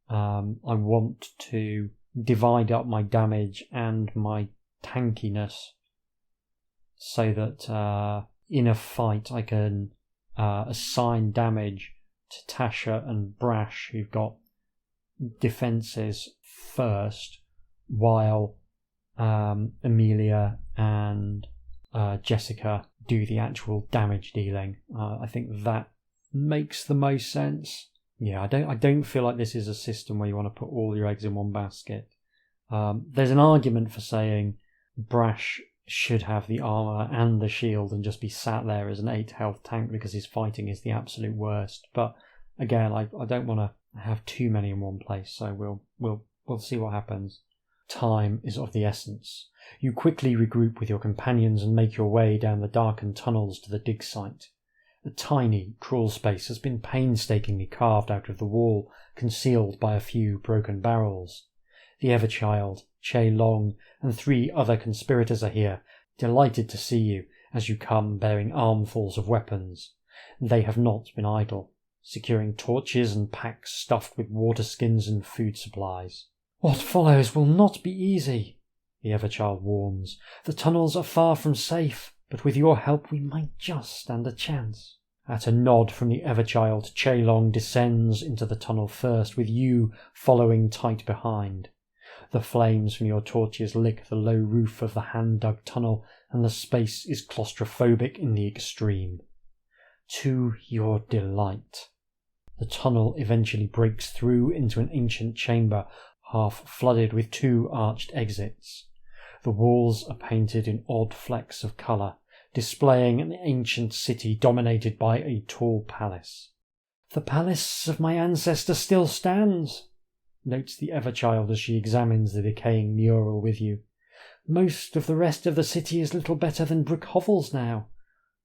I want to divide up my damage and my tankiness so that in a fight I can assign damage to Tasha and Brash, who've got defences first, while Amelia and Jessica do the actual damage dealing. I think that makes the most sense. Yeah, I don't feel like this is a system where you want to put all your eggs in one basket. There's an argument for saying Brash should have the armour and the shield and just be sat there as an 8 health tank because his fighting is the absolute worst. But again, I don't want to have too many in one place, so we'll see what happens. Time is of the essence. You quickly regroup with your companions and make your way down the darkened tunnels to the dig site. A tiny crawl space has been painstakingly carved out of the wall, concealed by a few broken barrels. The Everchild, Che Long, and 3 other conspirators are here, delighted to see you as you come bearing armfuls of weapons. They have not been idle, securing torches and packs stuffed with water skins and food supplies. What follows will not be easy, the Everchild warns. The tunnels are far from safe, but with your help we might just stand a chance. At a nod from the Everchild, Che Long descends into the tunnel first, with you following tight behind. The flames from your torches lick the low roof of the hand-dug tunnel, and the space is claustrophobic in the extreme. To your delight, the tunnel eventually breaks through into an ancient chamber, half flooded with 2 arched exits. The walls are painted in odd flecks of colour, displaying an ancient city dominated by a tall palace. The palace of my ancestor still stands, notes the Everchild as she examines the decaying mural with you. Most of the rest of the city is little better than brick hovels now.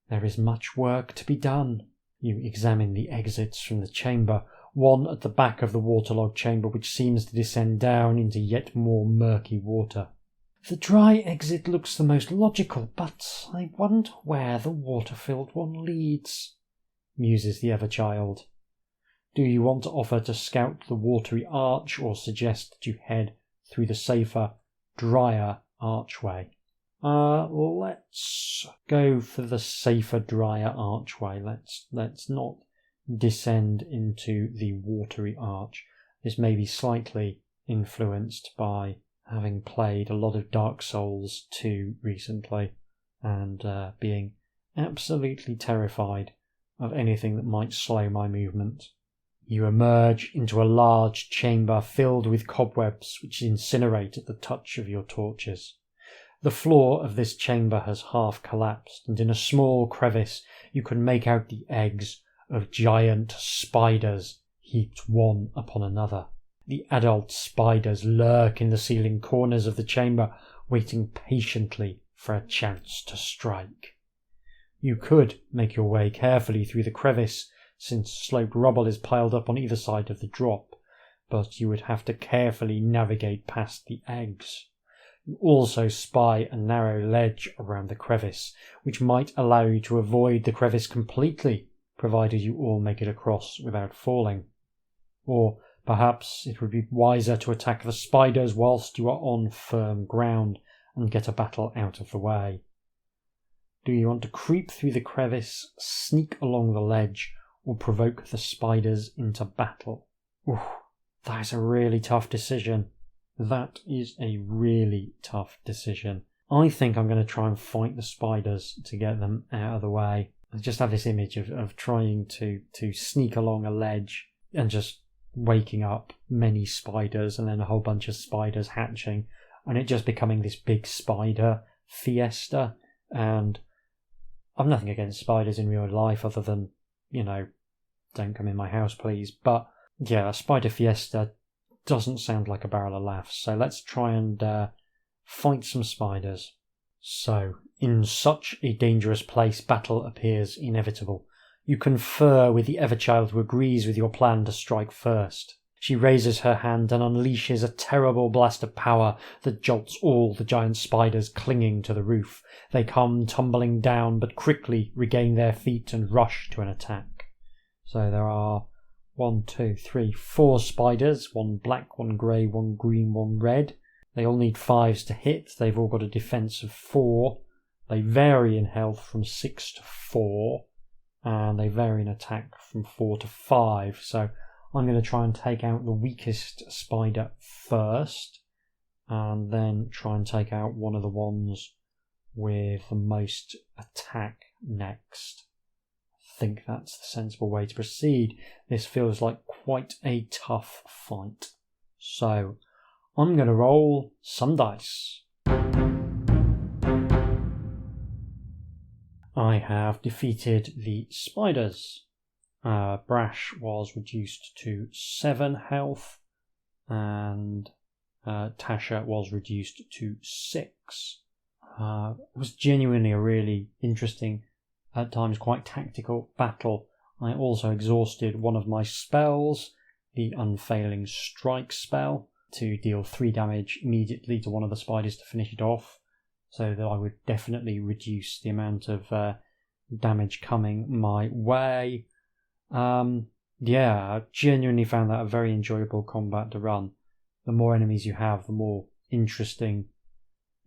There is much work to be done. You examine the exits from the chamber, one at the back of the waterlogged chamber which seems to descend down into yet more murky water. The dry exit looks the most logical, but I wonder where the water-filled one leads, muses the Everchild. Do you want to offer to scout the watery arch or suggest that you head through the safer, drier archway. Let's go for the safer, drier archway. Let's not descend into the watery arch. This may be slightly influenced by having played a lot of Dark Souls 2 recently and being absolutely terrified of anything that might slow my movement. You emerge into a large chamber filled with cobwebs which incinerate at the touch of your torches. The floor of this chamber has half collapsed, and in a small crevice you can make out the eggs of giant spiders heaped one upon another. The adult spiders lurk in the ceiling corners of the chamber, waiting patiently for a chance to strike. You could make your way carefully through the crevice, since sloped rubble is piled up on either side of the drop, but you would have to carefully navigate past the eggs. You also spy a narrow ledge around the crevice, which might allow you to avoid the crevice completely, provided you all make it across without falling. Or perhaps it would be wiser to attack the spiders whilst you are on firm ground and get a battle out of the way. Do you want to creep through the crevice, sneak along the ledge, or provoke the spiders into battle? Ooh, that is a really tough decision. That is a really tough decision. I think I'm going to try and fight the spiders to get them out of the way. I just have this image of trying to sneak along a ledge and just waking up many spiders and then a whole bunch of spiders hatching and it just becoming this big spider fiesta. And I've nothing against spiders in real life other than, don't come in my house please. But yeah, a spider fiesta doesn't sound like a barrel of laughs, so let's try and fight some spiders. So, in such a dangerous place, battle appears inevitable. You confer with the Everchild, who agrees with your plan to strike first. She raises her hand and unleashes a terrible blast of power that jolts all the giant spiders clinging to the roof. They come tumbling down, but quickly regain their feet and rush to an attack. So there are 4 spiders, one black, one grey, one green, one red. They all need 5s to hit. They've all got a defense of 4. They vary in health from 6 to 4, and they vary in attack from 4 to 5. So I'm going to try and take out the weakest spider first, and then try and take out one of the ones with the most attack next. I think that's the sensible way to proceed. This feels like quite a tough fight. So, I'm going to roll some dice. I have defeated the spiders. Brash was reduced to 7 health, and Tasha was reduced to 6. It was genuinely a really interesting, at times quite tactical battle. I also exhausted one of my spells, the Unfailing Strike spell, to deal 3 damage immediately to one of the spiders to finish it off, so that I would definitely reduce the amount of damage coming my way. I genuinely found that a very enjoyable combat to run. The more enemies you have, the more interesting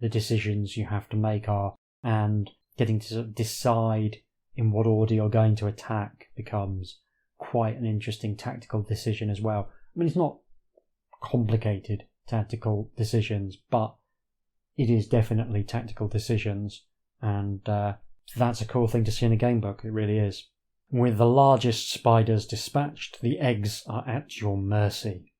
the decisions you have to make are, and getting to sort of decide in what order you're going to attack becomes quite an interesting tactical decision as well. I mean, it's not complicated tactical decisions, but it is definitely tactical decisions, and that's a cool thing to see in a gamebook. It really is. With the largest spiders dispatched, the eggs are at your mercy.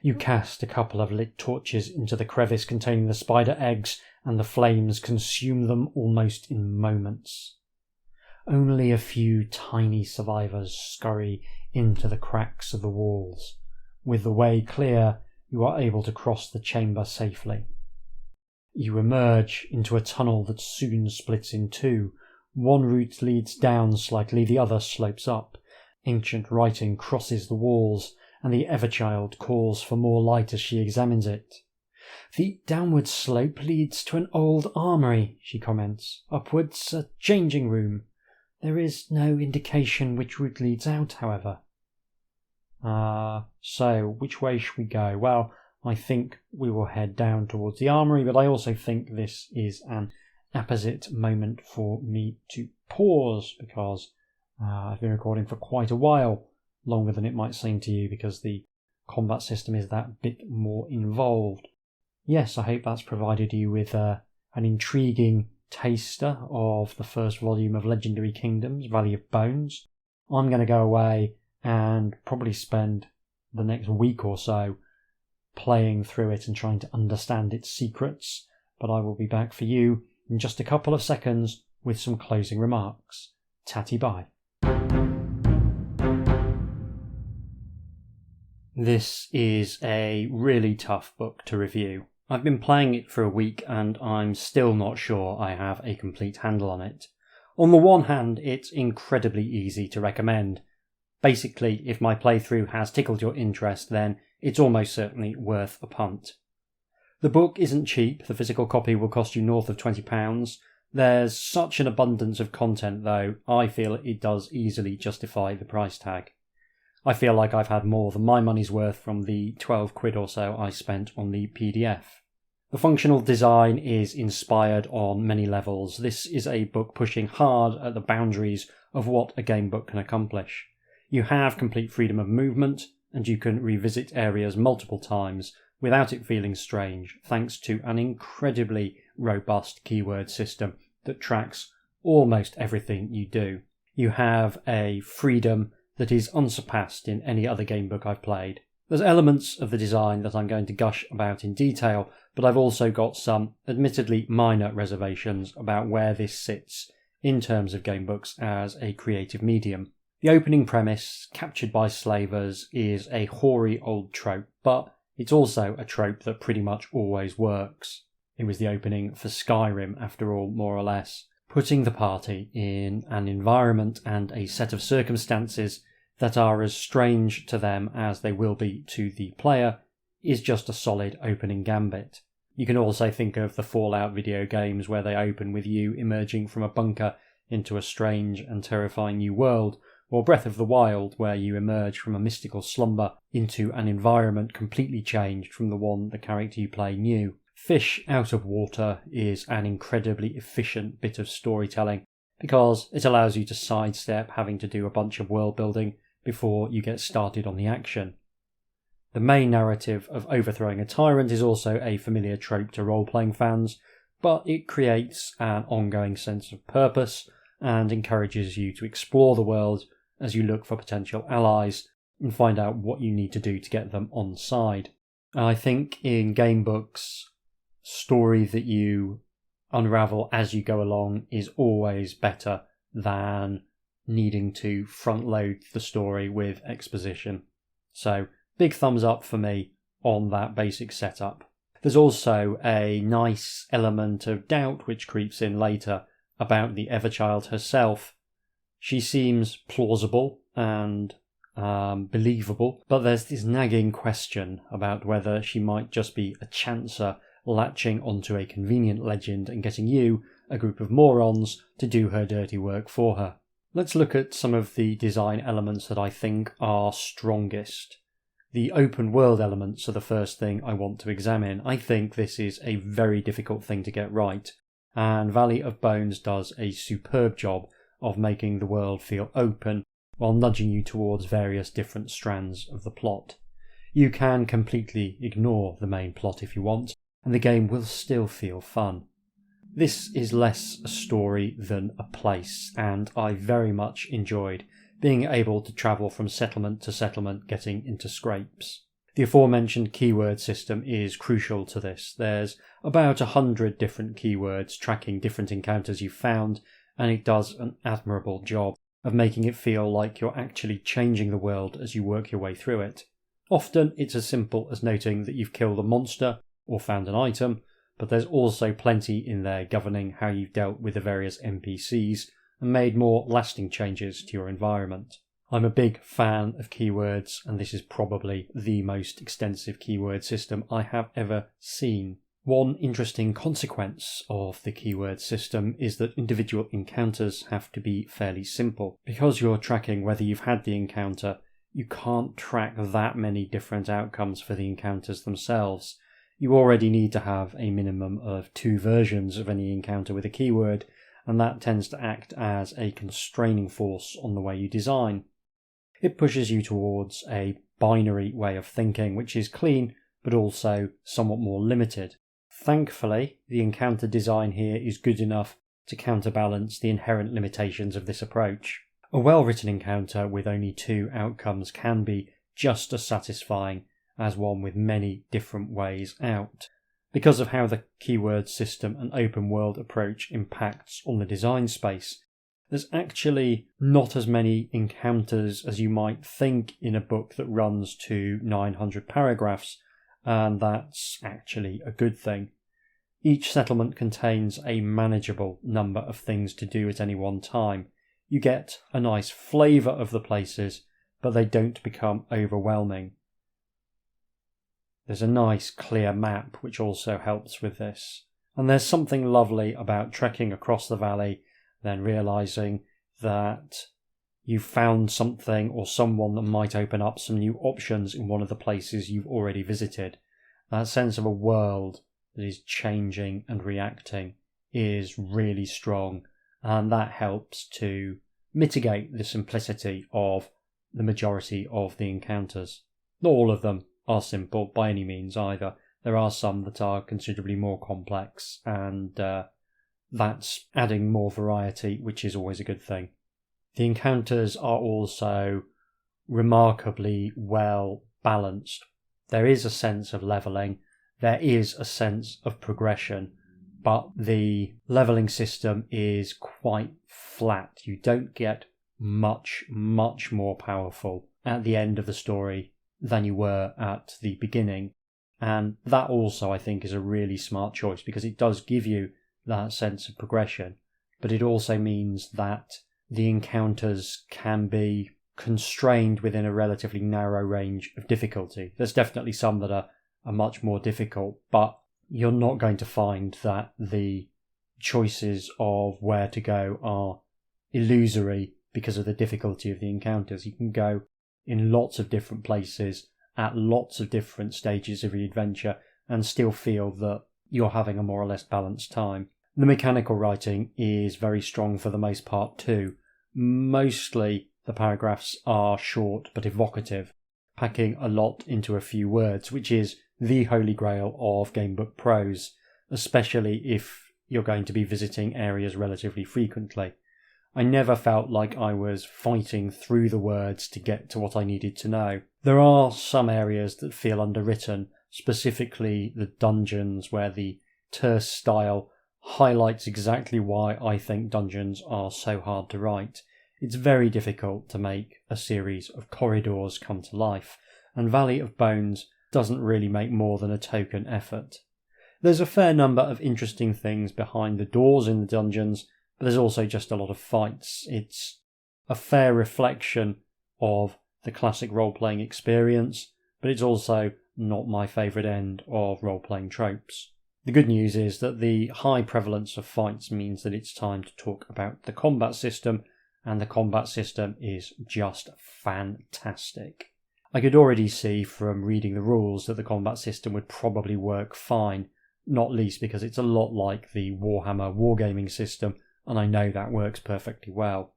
You cast a couple of lit torches into the crevice containing the spider eggs, and the flames consume them almost in moments. Only a few tiny survivors scurry into the cracks of the walls. With the way clear, you are able to cross the chamber safely. You emerge into a tunnel that soon splits in 2. One route leads down slightly, the other slopes up. Ancient writing crosses the walls, and the Everchild calls for more light as she examines it. "The downward slope leads to an old armoury," she comments. "Upwards, a changing room. There is no indication which route leads out, however." So, which way should we go? Well, I think we will head down towards the armory, but I also think this is an apposite moment for me to pause because I've been recording for quite a while, longer than it might seem to you because the combat system is that bit more involved. Yes, I hope that's provided you with an intriguing taster of the first volume of Legendary Kingdoms, Valley of Bones. I'm going to go away and probably spend the next week or so playing through it and trying to understand its secrets, but I will be back for you in just a couple of seconds with some closing remarks. Tatty bye. This is a really tough book to review. I've been playing it for a week and I'm still not sure I have a complete handle on it. On the one hand, it's incredibly easy to recommend. Basically, if my playthrough has tickled your interest, then it's almost certainly worth a punt. The book isn't cheap, the physical copy will cost you north of £20. There's such an abundance of content though, I feel it does easily justify the price tag. I feel like I've had more than my money's worth from the £12 or so I spent on the PDF. The functional design is inspired on many levels. This is a book pushing hard at the boundaries of what a gamebook can accomplish. You have complete freedom of movement, and you can revisit areas multiple times without it feeling strange, thanks to an incredibly robust keyword system that tracks almost everything you do. You have a freedom that is unsurpassed in any other gamebook I've played. There's elements of the design that I'm going to gush about in detail, but I've also got some admittedly minor reservations about where this sits in terms of gamebooks as a creative medium. The opening premise, captured by slavers, is a hoary old trope, but it's also a trope that pretty much always works. It was the opening for Skyrim, after all, more or less. Putting the party in an environment and a set of circumstances that are as strange to them as they will be to the player is just a solid opening gambit. You can also think of the Fallout video games where they open with you emerging from a bunker into a strange and terrifying new world, or Breath of the Wild, where you emerge from a mystical slumber into an environment completely changed from the one the character you play knew. Fish out of water is an incredibly efficient bit of storytelling because it allows you to sidestep having to do a bunch of world building before you get started on the action. The main narrative of overthrowing a tyrant is also a familiar trope to role-playing fans, but it creates an ongoing sense of purpose and encourages you to explore the world as you look for potential allies and find out what you need to do to get them on side. I think in game books, story that you unravel as you go along is always better than needing to front load the story with exposition. So big thumbs up for me on that basic setup. There's also a nice element of doubt which creeps in later about the Everchild herself. She seems plausible and believable, but there's this nagging question about whether she might just be a chancer latching onto a convenient legend and getting you, a group of morons, to do her dirty work for her. Let's look at some of the design elements that I think are strongest. The open world elements are the first thing I want to examine. I think this is a very difficult thing to get right, and Valley of Bones does a superb job of making the world feel open while nudging you towards various different strands of the plot. You can completely ignore the main plot if you want, and the game will still feel fun. This is less a story than a place, and I very much enjoyed being able to travel from settlement to settlement getting into scrapes. The aforementioned keyword system is crucial to this. There's about 100 different keywords tracking different encounters you've found, and it does an admirable job of making it feel like you're actually changing the world as you work your way through it. Often it's as simple as noting that you've killed a monster or found an item, but there's also plenty in there governing how you've dealt with the various NPCs and made more lasting changes to your environment. I'm a big fan of keywords, and this is probably the most extensive keyword system I have ever seen. One interesting consequence of the keyword system is that individual encounters have to be fairly simple. Because you're tracking whether you've had the encounter, you can't track that many different outcomes for the encounters themselves. You already need to have a minimum of 2 versions of any encounter with a keyword, and that tends to act as a constraining force on the way you design. It pushes you towards a binary way of thinking, which is clean, but also somewhat more limited. Thankfully, the encounter design here is good enough to counterbalance the inherent limitations of this approach. A well-written encounter with only 2 outcomes can be just as satisfying as one with many different ways out. Because of how the keyword system and open world approach impacts on the design space, there's actually not as many encounters as you might think in a book that runs to 900 paragraphs, and that's actually a good thing. Each settlement contains a manageable number of things to do at any one time. You get a nice flavour of the places, but they don't become overwhelming. There's a nice clear map which also helps with this. And there's something lovely about trekking across the valley, then realising that you've found something or someone that might open up some new options in one of the places you've already visited. That sense of a world that is changing and reacting is really strong, and that helps to mitigate the simplicity of the majority of the encounters. Not all of them are simple by any means either. There are some that are considerably more complex, and that's adding more variety, which is always a good thing. The encounters are also remarkably well balanced. There is a sense of levelling, there is a sense of progression, but the levelling system is quite flat. You don't get much more powerful at the end of the story than you were at the beginning. And that also, I think, is a really smart choice, because it does give you that sense of progression, but it also means that the encounters can be constrained within a relatively narrow range of difficulty. There's definitely some that are much more difficult, but you're not going to find that the choices of where to go are illusory because of the difficulty of the encounters. You can go in lots of different places at lots of different stages of the adventure and still feel that you're having a more or less balanced time. The mechanical writing is very strong for the most part too. Mostly the paragraphs are short but evocative, packing a lot into a few words, which is the holy grail of gamebook prose, especially if you're going to be visiting areas relatively frequently. I never felt like I was fighting through the words to get to what I needed to know. There are some areas that feel underwritten, specifically the dungeons, where the terse style highlights exactly why I think dungeons are so hard to write. It's very difficult to make a series of corridors come to life, and Valley of Bones doesn't really make more than a token effort. There's a fair number of interesting things behind the doors in the dungeons, but there's also just a lot of fights. It's a fair reflection of the classic role-playing experience, but it's also not my favourite end of role-playing tropes. The good news is that the high prevalence of fights means that it's time to talk about the combat system, and the combat system is just fantastic. I could already see from reading the rules that the combat system would probably work fine, not least because it's a lot like the Warhammer wargaming system, and I know that works perfectly well.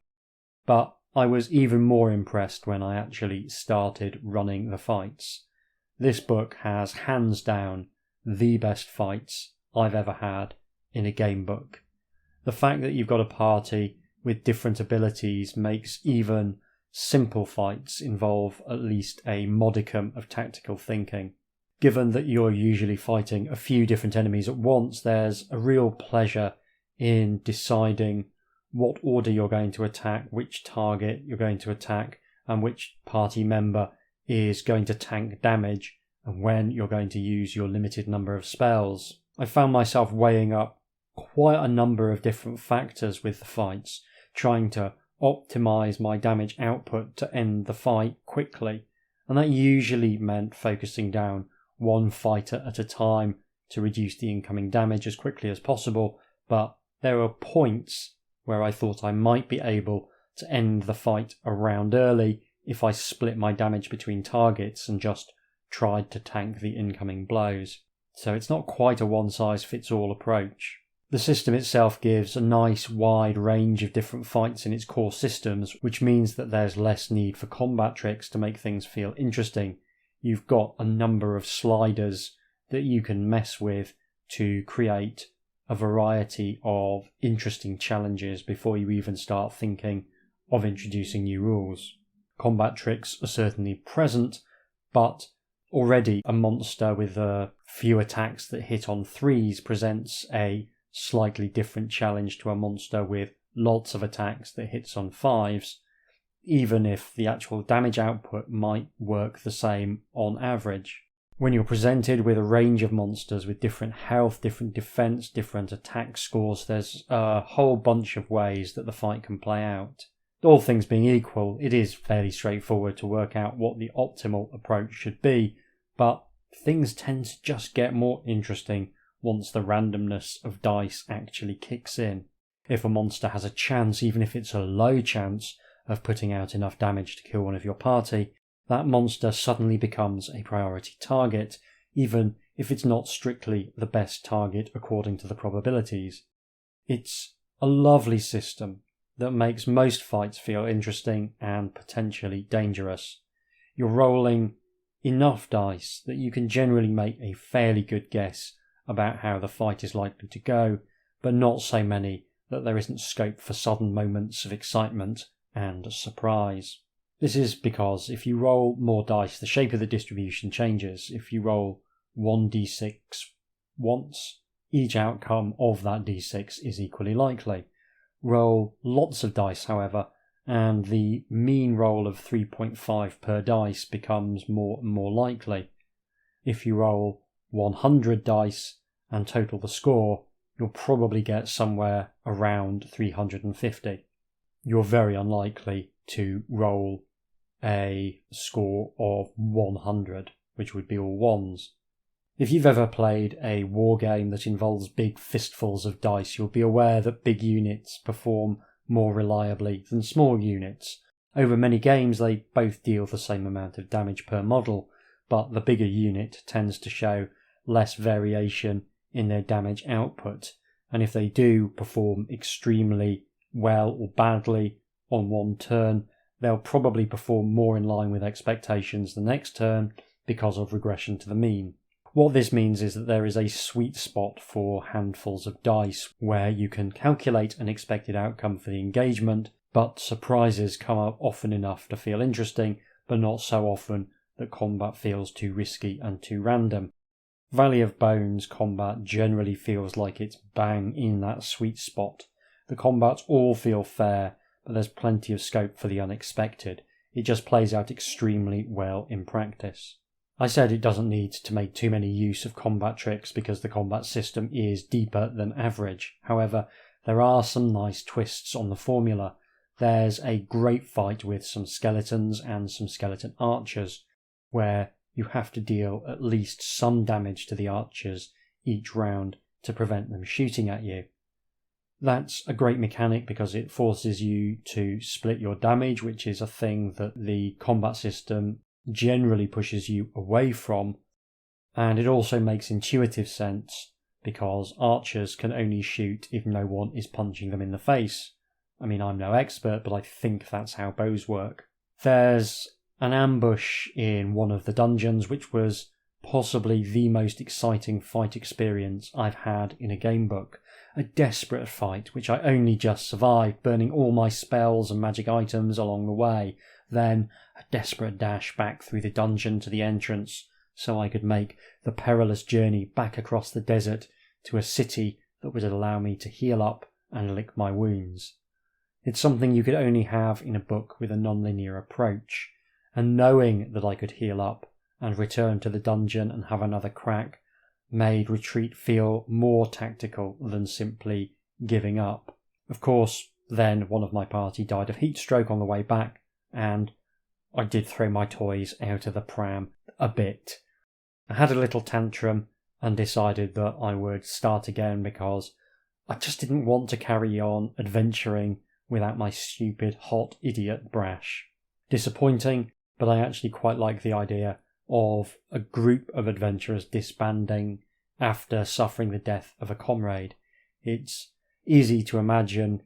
But I was even more impressed when I actually started running the fights. This book has hands down the best fights I've ever had in a game book. The fact that you've got a party with different abilities makes even simple fights involve at least a modicum of tactical thinking. Given that you're usually fighting a few different enemies at once, there's a real pleasure in deciding what order you're going to attack, which target you're going to attack, and which party member is going to tank damage, and when you're going to use your limited number of spells. I found myself weighing up quite a number of different factors with the fights, trying to optimise my damage output to end the fight quickly, and that usually meant focusing down one fighter at a time to reduce the incoming damage as quickly as possible, but there were points where I thought I might be able to end the fight a round early if I split my damage between targets and just tried to tank the incoming blows. So it's not quite a one-size-fits-all approach. The system itself gives a nice wide range of different fights in its core systems, which means that there's less need for combat tricks to make things feel interesting. You've got a number of sliders that you can mess with to create a variety of interesting challenges before you even start thinking of introducing new rules. Combat tricks are certainly present, but already a monster with a few attacks that hit on 3s presents a slightly different challenge to a monster with lots of attacks that hits on 5s, even if the actual damage output might work the same on average. When you're presented with a range of monsters with different health, different defense, different attack scores, there's a whole bunch of ways that the fight can play out. All things being equal, it is fairly straightforward to work out what the optimal approach should be, but things tend to just get more interesting once the randomness of dice actually kicks in. If a monster has a chance, even if it's a low chance, of putting out enough damage to kill one of your party, that monster suddenly becomes a priority target, even if it's not strictly the best target according to the probabilities. It's a lovely system that makes most fights feel interesting and potentially dangerous. You're rolling enough dice that you can generally make a fairly good guess about how the fight is likely to go, but not so many that there isn't scope for sudden moments of excitement and surprise. This is because if you roll more dice, the shape of the distribution changes. If you roll 1d6 once, each outcome of that d6 is equally likely. Roll lots of dice, however, and the mean roll of 3.5 per dice becomes more and more likely. If you roll 100 dice and total the score, you'll probably get somewhere around 350. You're very unlikely to roll a score of 100, which would be all ones. If you've ever played a war game that involves big fistfuls of dice, you'll be aware that big units perform more reliably than small units. Over many games they both deal the same amount of damage per model, but the bigger unit tends to show less variation in their damage output, and if they do perform extremely well or badly on one turn, they'll probably perform more in line with expectations the next turn because of regression to the mean. What this means is that there is a sweet spot for handfuls of dice where you can calculate an expected outcome for the engagement, but surprises come up often enough to feel interesting, but not so often that combat feels too risky and too random. Valley of Bones combat generally feels like it's bang in that sweet spot. The combats all feel fair, but there's plenty of scope for the unexpected. It just plays out extremely well in practice. I said it doesn't need to make too many use of combat tricks because the combat system is deeper than average. However, there are some nice twists on the formula. There's a great fight with some skeletons and some skeleton archers, where you have to deal at least some damage to the archers each round to prevent them shooting at you. That's a great mechanic because it forces you to split your damage, which is a thing that the combat system generally pushes you away from, and it also makes intuitive sense because archers can only shoot if no one is punching them in the face. I mean, I'm no expert, but I think that's how bows work. There's an ambush in one of the dungeons which was possibly the most exciting fight experience I've had in a gamebook. A desperate fight which I only just survived, burning all my spells and magic items along the way. Then a desperate dash back through the dungeon to the entrance so I could make the perilous journey back across the desert to a city that would allow me to heal up and lick my wounds. It's something you could only have in a book with a non-linear approach, and knowing that I could heal up and return to the dungeon and have another crack made retreat feel more tactical than simply giving up. Of course, then one of my party died of heat stroke on the way back, and I did throw my toys out of the pram a bit. I had a little tantrum and decided that I would start again because I just didn't want to carry on adventuring without my stupid hot idiot Brash. disappointing, but I actually quite like the idea of a group of adventurers disbanding after suffering the death of a comrade. It's easy to imagine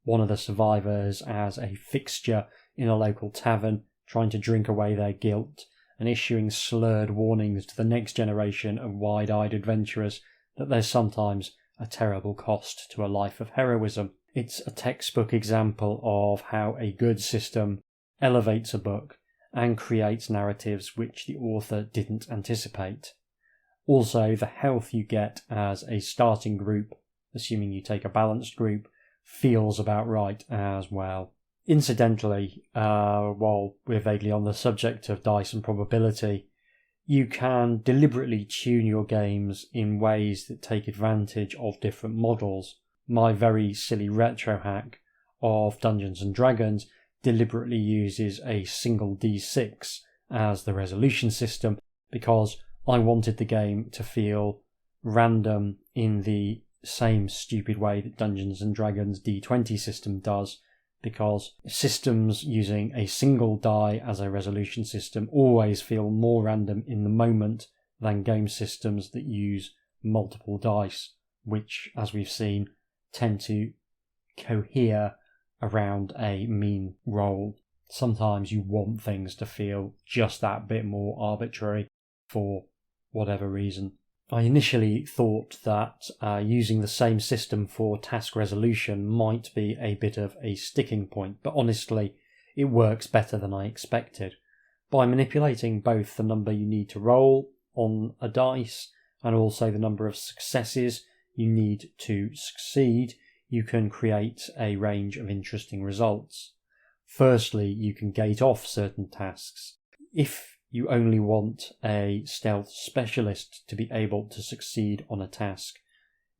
one of the survivors as a fixture in a local tavern, trying to drink away their guilt and issuing slurred warnings to the next generation of wide-eyed adventurers that there's sometimes a terrible cost to a life of heroism. It's a textbook example of how a good system elevates a book and creates narratives which the author didn't anticipate. Also, the health you get as a starting group, assuming you take a balanced group, feels about right as well. Incidentally, while we're vaguely on the subject of dice and probability, you can deliberately tune your games in ways that take advantage of different models. My very silly retro hack of Dungeons & Dragons deliberately uses a single d6 as the resolution system because I wanted the game to feel random in the same stupid way that Dungeons & Dragons d20 system does, because systems using a single die as a resolution system always feel more random in the moment than game systems that use multiple dice, which, as we've seen, tend to cohere around a mean roll. Sometimes you want things to feel just that bit more arbitrary for whatever reason. I initially thought that using the same system for task resolution might be a bit of a sticking point, but honestly, it works better than I expected. By manipulating both the number you need to roll on a dice and also the number of successes you need to succeed, you can create a range of interesting results. Firstly, you can gate off certain tasks. If you only want a stealth specialist to be able to succeed on a task,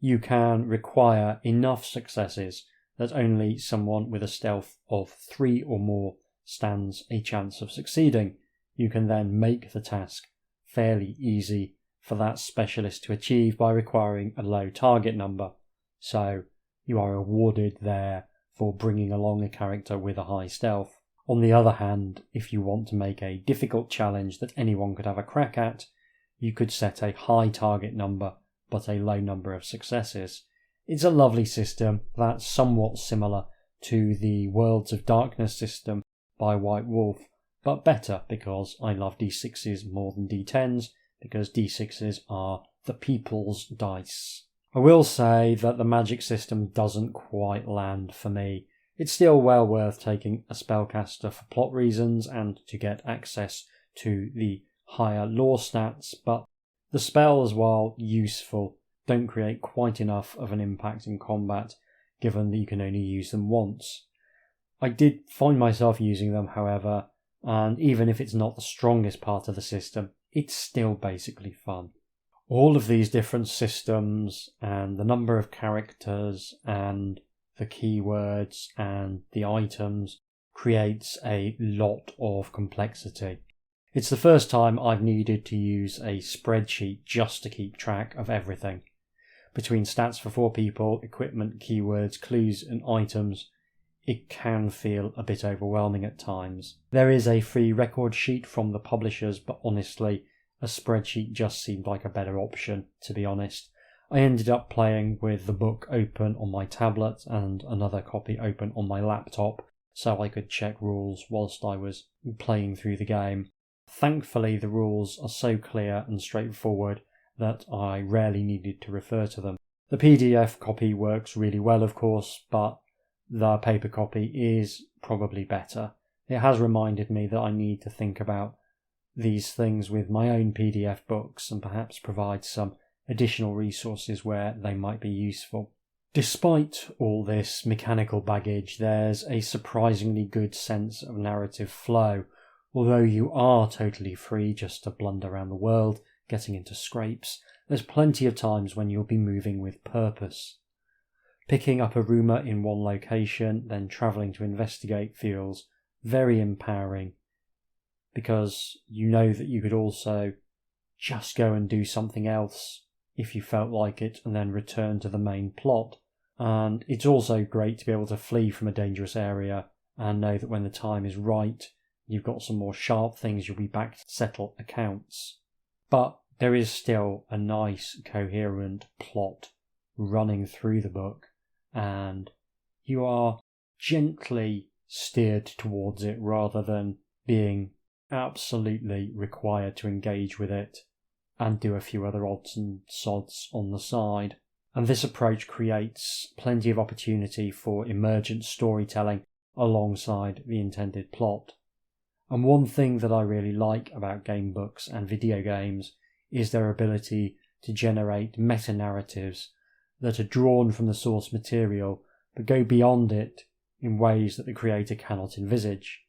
you can require enough successes that only someone with a stealth of 3 or more stands a chance of succeeding. You can then make the task fairly easy for that specialist to achieve by requiring a low target number. So you are rewarded there for bringing along a character with a high stealth. On the other hand, if you want to make a difficult challenge that anyone could have a crack at, you could set a high target number but a low number of successes. It's a lovely system that's somewhat similar to the Worlds of Darkness system by White Wolf, but better because I love d6s more than d10s, because d6s are the people's dice. I will say that the magic system doesn't quite land for me. It's still well worth taking a spellcaster for plot reasons and to get access to the higher lore stats, but the spells, while useful, don't create quite enough of an impact in combat, given that you can only use them once. I did find myself using them, however, and even if it's not the strongest part of the system, it's still basically fun. All of these different systems and the number of characters and the keywords and the items creates a lot of complexity. It's the first time I've needed to use a spreadsheet just to keep track of everything. Between stats for 4 people, equipment, keywords, clues and items, it can feel a bit overwhelming at times. There is a free record sheet from the publishers, but honestly, a spreadsheet just seemed like a better option, to be honest. I ended up playing with the book open on my tablet and another copy open on my laptop, so I could check rules whilst I was playing through the game. Thankfully, the rules are so clear and straightforward that I rarely needed to refer to them. The PDF copy works really well, of course, but the paper copy is probably better. It has reminded me that I need to think about these things with my own PDF books and perhaps provide some additional resources where they might be useful. Despite all this mechanical baggage, there's a surprisingly good sense of narrative flow, although you are totally free just to blunder around the world, getting into scrapes. There's plenty of times when you'll be moving with purpose. Picking up a rumour in one location, then travelling to investigate feels very empowering, because you know that you could also just go and do something else if you felt like it and then return to the main plot. And it's also great to be able to flee from a dangerous area and know that when the time is right, you've got some more sharp things, you'll be back to settle accounts. But there is still a nice, coherent plot running through the book, and you are gently steered towards it rather than being absolutely required to engage with it and do a few other odds and sods on the side. And this approach creates plenty of opportunity for emergent storytelling alongside the intended plot. And one thing that I really like about game books and video games is their ability to generate meta-narratives that are drawn from the source material but go beyond it in ways that the creator cannot envisage.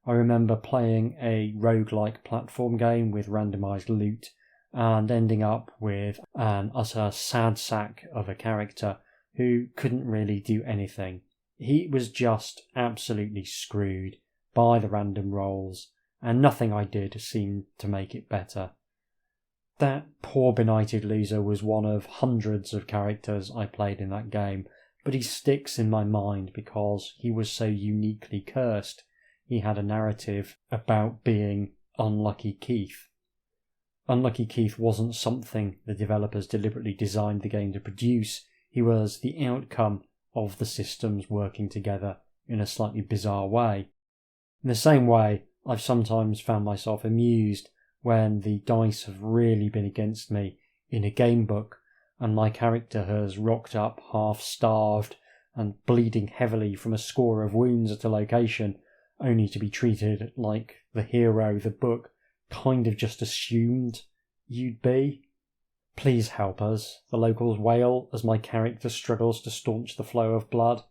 I remember playing a roguelike platform game with randomised loot and ending up with an utter sad sack of a character who couldn't really do anything. He was just absolutely screwed by the random rolls, and nothing I did seemed to make it better. That poor benighted loser was one of hundreds of characters I played in that game, but he sticks in my mind because he was so uniquely cursed. He had a narrative about being Unlucky Keith. Unlucky Keith wasn't something the developers deliberately designed the game to produce. He was the outcome of the systems working together in a slightly bizarre way. In the same way, I've sometimes found myself amused when the dice have really been against me in a game book and my character has rocked up half-starved and bleeding heavily from a score of wounds at a location, only to be treated like the hero the book kind of just assumed you'd be. Please help us, the locals wail as my character struggles to staunch the flow of blood.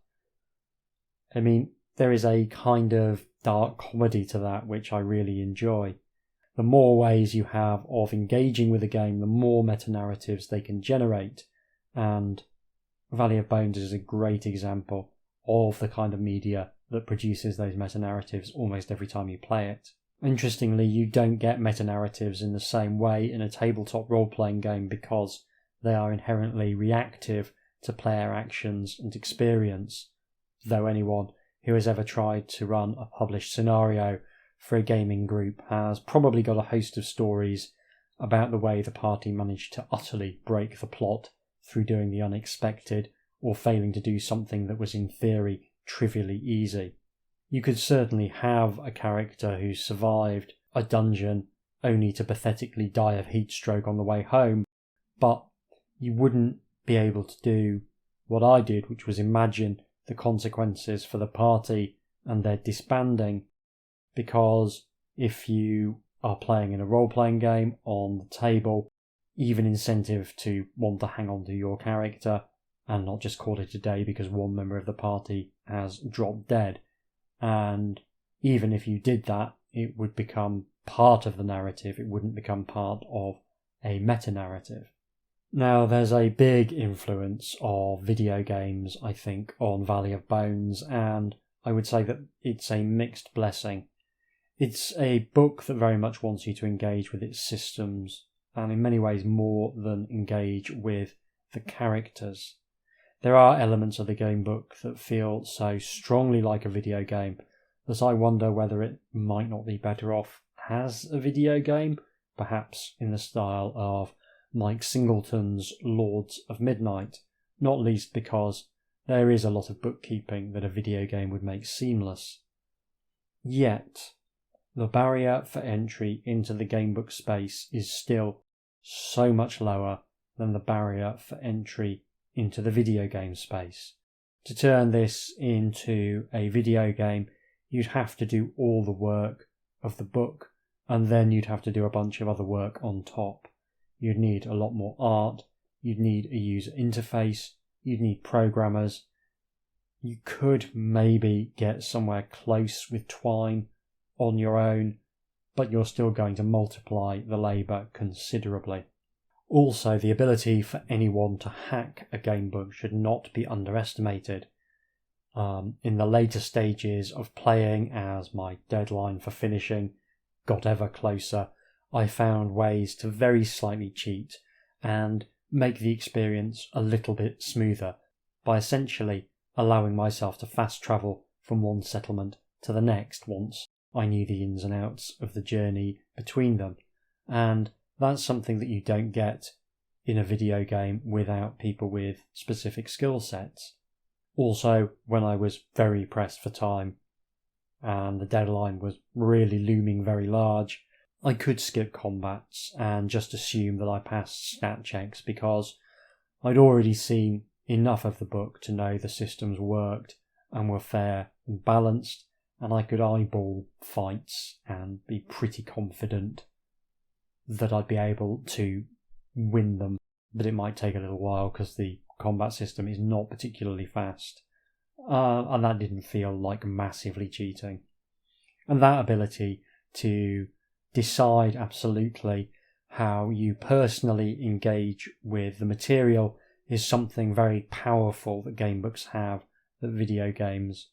I mean, there is a kind of dark comedy to that which I really enjoy. The more ways you have of engaging with a game, the more meta-narratives they can generate, and Valley of Bones is a great example of the kind of media that produces those meta-narratives almost every time you play it. Interestingly, you don't get meta-narratives in the same way in a tabletop role-playing game because they are inherently reactive to player actions and experience, though anyone who has ever tried to run a published scenario for a gaming group has probably got a host of stories about the way the party managed to utterly break the plot through doing the unexpected or failing to do something that was in theory trivially easy. You could certainly have a character who survived a dungeon only to pathetically die of heat stroke on the way home, but you wouldn't be able to do what I did, which was imagine the consequences for the party and their disbanding, because if you are playing in a role-playing game on the table, even incentive to want to hang on to your character and not just call it a day because one member of the party has dropped dead. And even if you did that, it would become part of the narrative. It wouldn't become part of a meta-narrative. Now, there's a big influence of video games, I think, on Valley of Bones, and I would say that it's a mixed blessing. It's a book that very much wants you to engage with its systems, and in many ways more than engage with the characters. There are elements of the game book that feel so strongly like a video game that I wonder whether it might not be better off as a video game, perhaps in the style of Mike Singleton's Lords of Midnight, not least because there is a lot of bookkeeping that a video game would make seamless. Yet, the barrier for entry into the gamebook space is still so much lower than the barrier for entry into the video game space. To turn this into a video game, you'd have to do all the work of the book, and then you'd have to do a bunch of other work on top. You'd need a lot more art, you'd need a user interface, you'd need programmers. You could maybe get somewhere close with Twine on your own, but you're still going to multiply the labour considerably. Also, the ability for anyone to hack a gamebook should not be underestimated. In the later stages of playing, as my deadline for finishing got ever closer, I found ways to very slightly cheat and make the experience a little bit smoother by essentially allowing myself to fast travel from one settlement to the next once I knew the ins and outs of the journey between them. And that's something that you don't get in a video game without people with specific skill sets. Also, when I was very pressed for time and the deadline was really looming very large, I could skip combats and just assume that I passed stat checks because I'd already seen enough of the book to know the systems worked and were fair and balanced, and I could eyeball fights and be pretty confident that I'd be able to win them, but it might take a little while because the combat system is not particularly fast, and that didn't feel like massively cheating. And that ability to decide absolutely how you personally engage with the material is something very powerful that gamebooks have that video games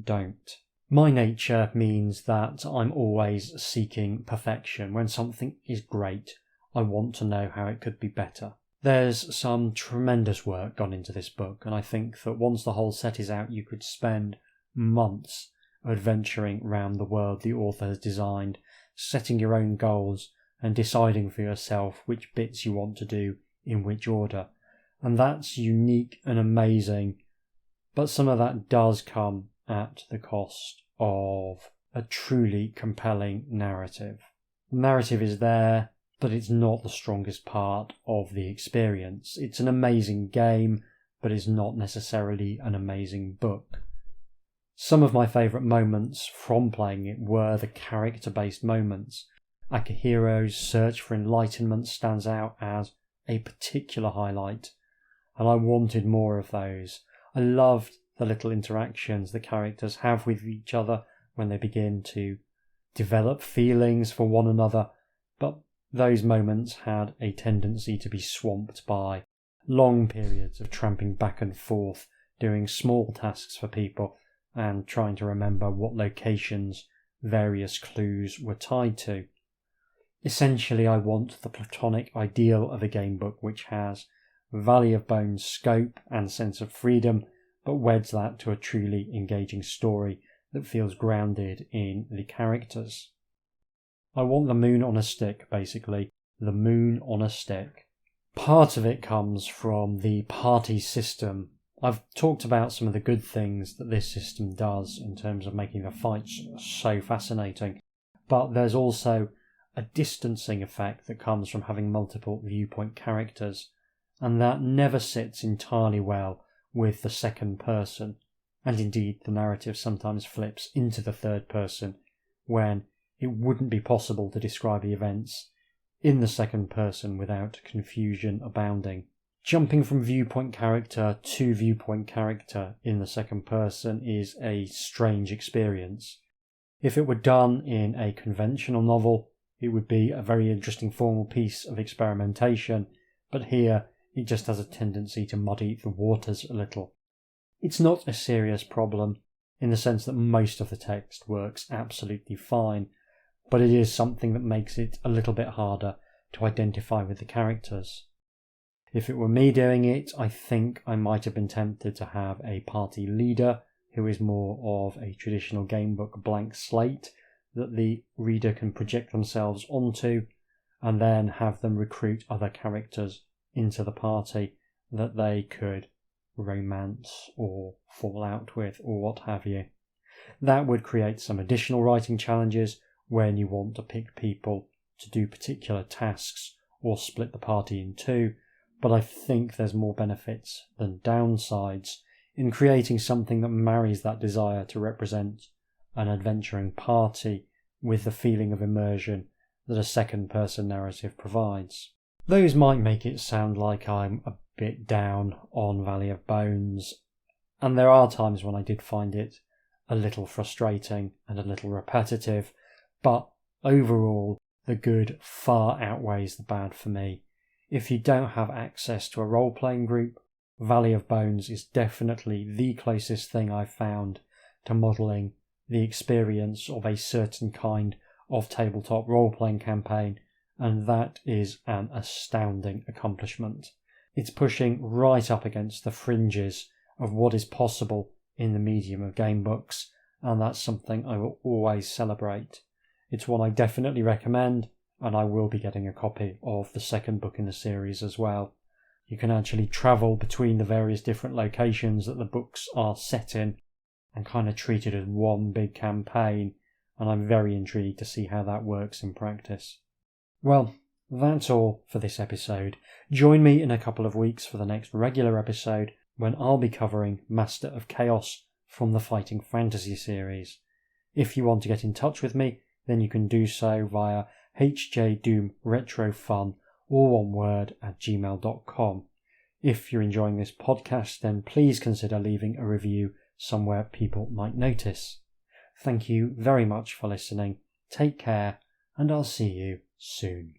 don't. My nature means that I'm always seeking perfection. When something is great, I want to know how it could be better. There's some tremendous work gone into this book, and I think that once the whole set is out, you could spend months adventuring around the world the author has designed, setting your own goals and deciding for yourself which bits you want to do in which order. And that's unique and amazing, but some of that does come at the cost of a truly compelling narrative. The narrative is there, but it's not the strongest part of the experience. It's an amazing game, but it's not necessarily an amazing book. Some of my favourite moments from playing it were the character-based moments. Akihiro's search for enlightenment stands out as a particular highlight, and I wanted more of those. I loved the little interactions the characters have with each other when they begin to develop feelings for one another, but those moments had a tendency to be swamped by long periods of tramping back and forth, doing small tasks for people, and trying to remember what locations various clues were tied to. Essentially, I want the platonic ideal of a gamebook which has Valley of Bones scope and sense of freedom, but weds that to a truly engaging story that feels grounded in the characters. I want the moon on a stick, basically. The moon on a stick. Part of it comes from the party system. I've talked about some of the good things that this system does in terms of making the fights so fascinating, but there's also a distancing effect that comes from having multiple viewpoint characters, and that never sits entirely well with the second person, and indeed the narrative sometimes flips into the third person when it wouldn't be possible to describe the events in the second person without confusion abounding. Jumping from viewpoint character to viewpoint character in the second person is a strange experience. If it were done in a conventional novel, it would be a very interesting formal piece of experimentation, but here it just has a tendency to muddy the waters a little. It's not a serious problem in the sense that most of the text works absolutely fine, but it is something that makes it a little bit harder to identify with the characters. If it were me doing it, I think I might have been tempted to have a party leader who is more of a traditional gamebook blank slate that the reader can project themselves onto, and then have them recruit other characters into the party that they could romance or fall out with or what have you. That would create some additional writing challenges when you want to pick people to do particular tasks or split the party in two, but I think there's more benefits than downsides in creating something that marries that desire to represent an adventuring party with the feeling of immersion that a second-person narrative provides. Those might make it sound like I'm a bit down on Valley of Bones, and there are times when I did find it a little frustrating and a little repetitive, but overall the good far outweighs the bad for me. If you don't have access to a role-playing group, Valley of Bones is definitely the closest thing I've found to modelling the experience of a certain kind of tabletop role-playing campaign, and that is an astounding accomplishment. It's pushing right up against the fringes of what is possible in the medium of gamebooks, and that's something I will always celebrate. It's one I definitely recommend, and I will be getting a copy of the second book in the series as well. You can actually travel between the various different locations that the books are set in and kind of treat it as one big campaign, and I'm very intrigued to see how that works in practice. Well, that's all for this episode. Join me in a couple of weeks for the next regular episode when I'll be covering Master of Chaos from the Fighting Fantasy series. If you want to get in touch with me, then you can do so via HJDoom retrofun, all one word, @gmail.com. If you're enjoying this podcast, then please consider leaving a review somewhere people might notice. Thank you very much for listening. Take care, and I'll see you soon.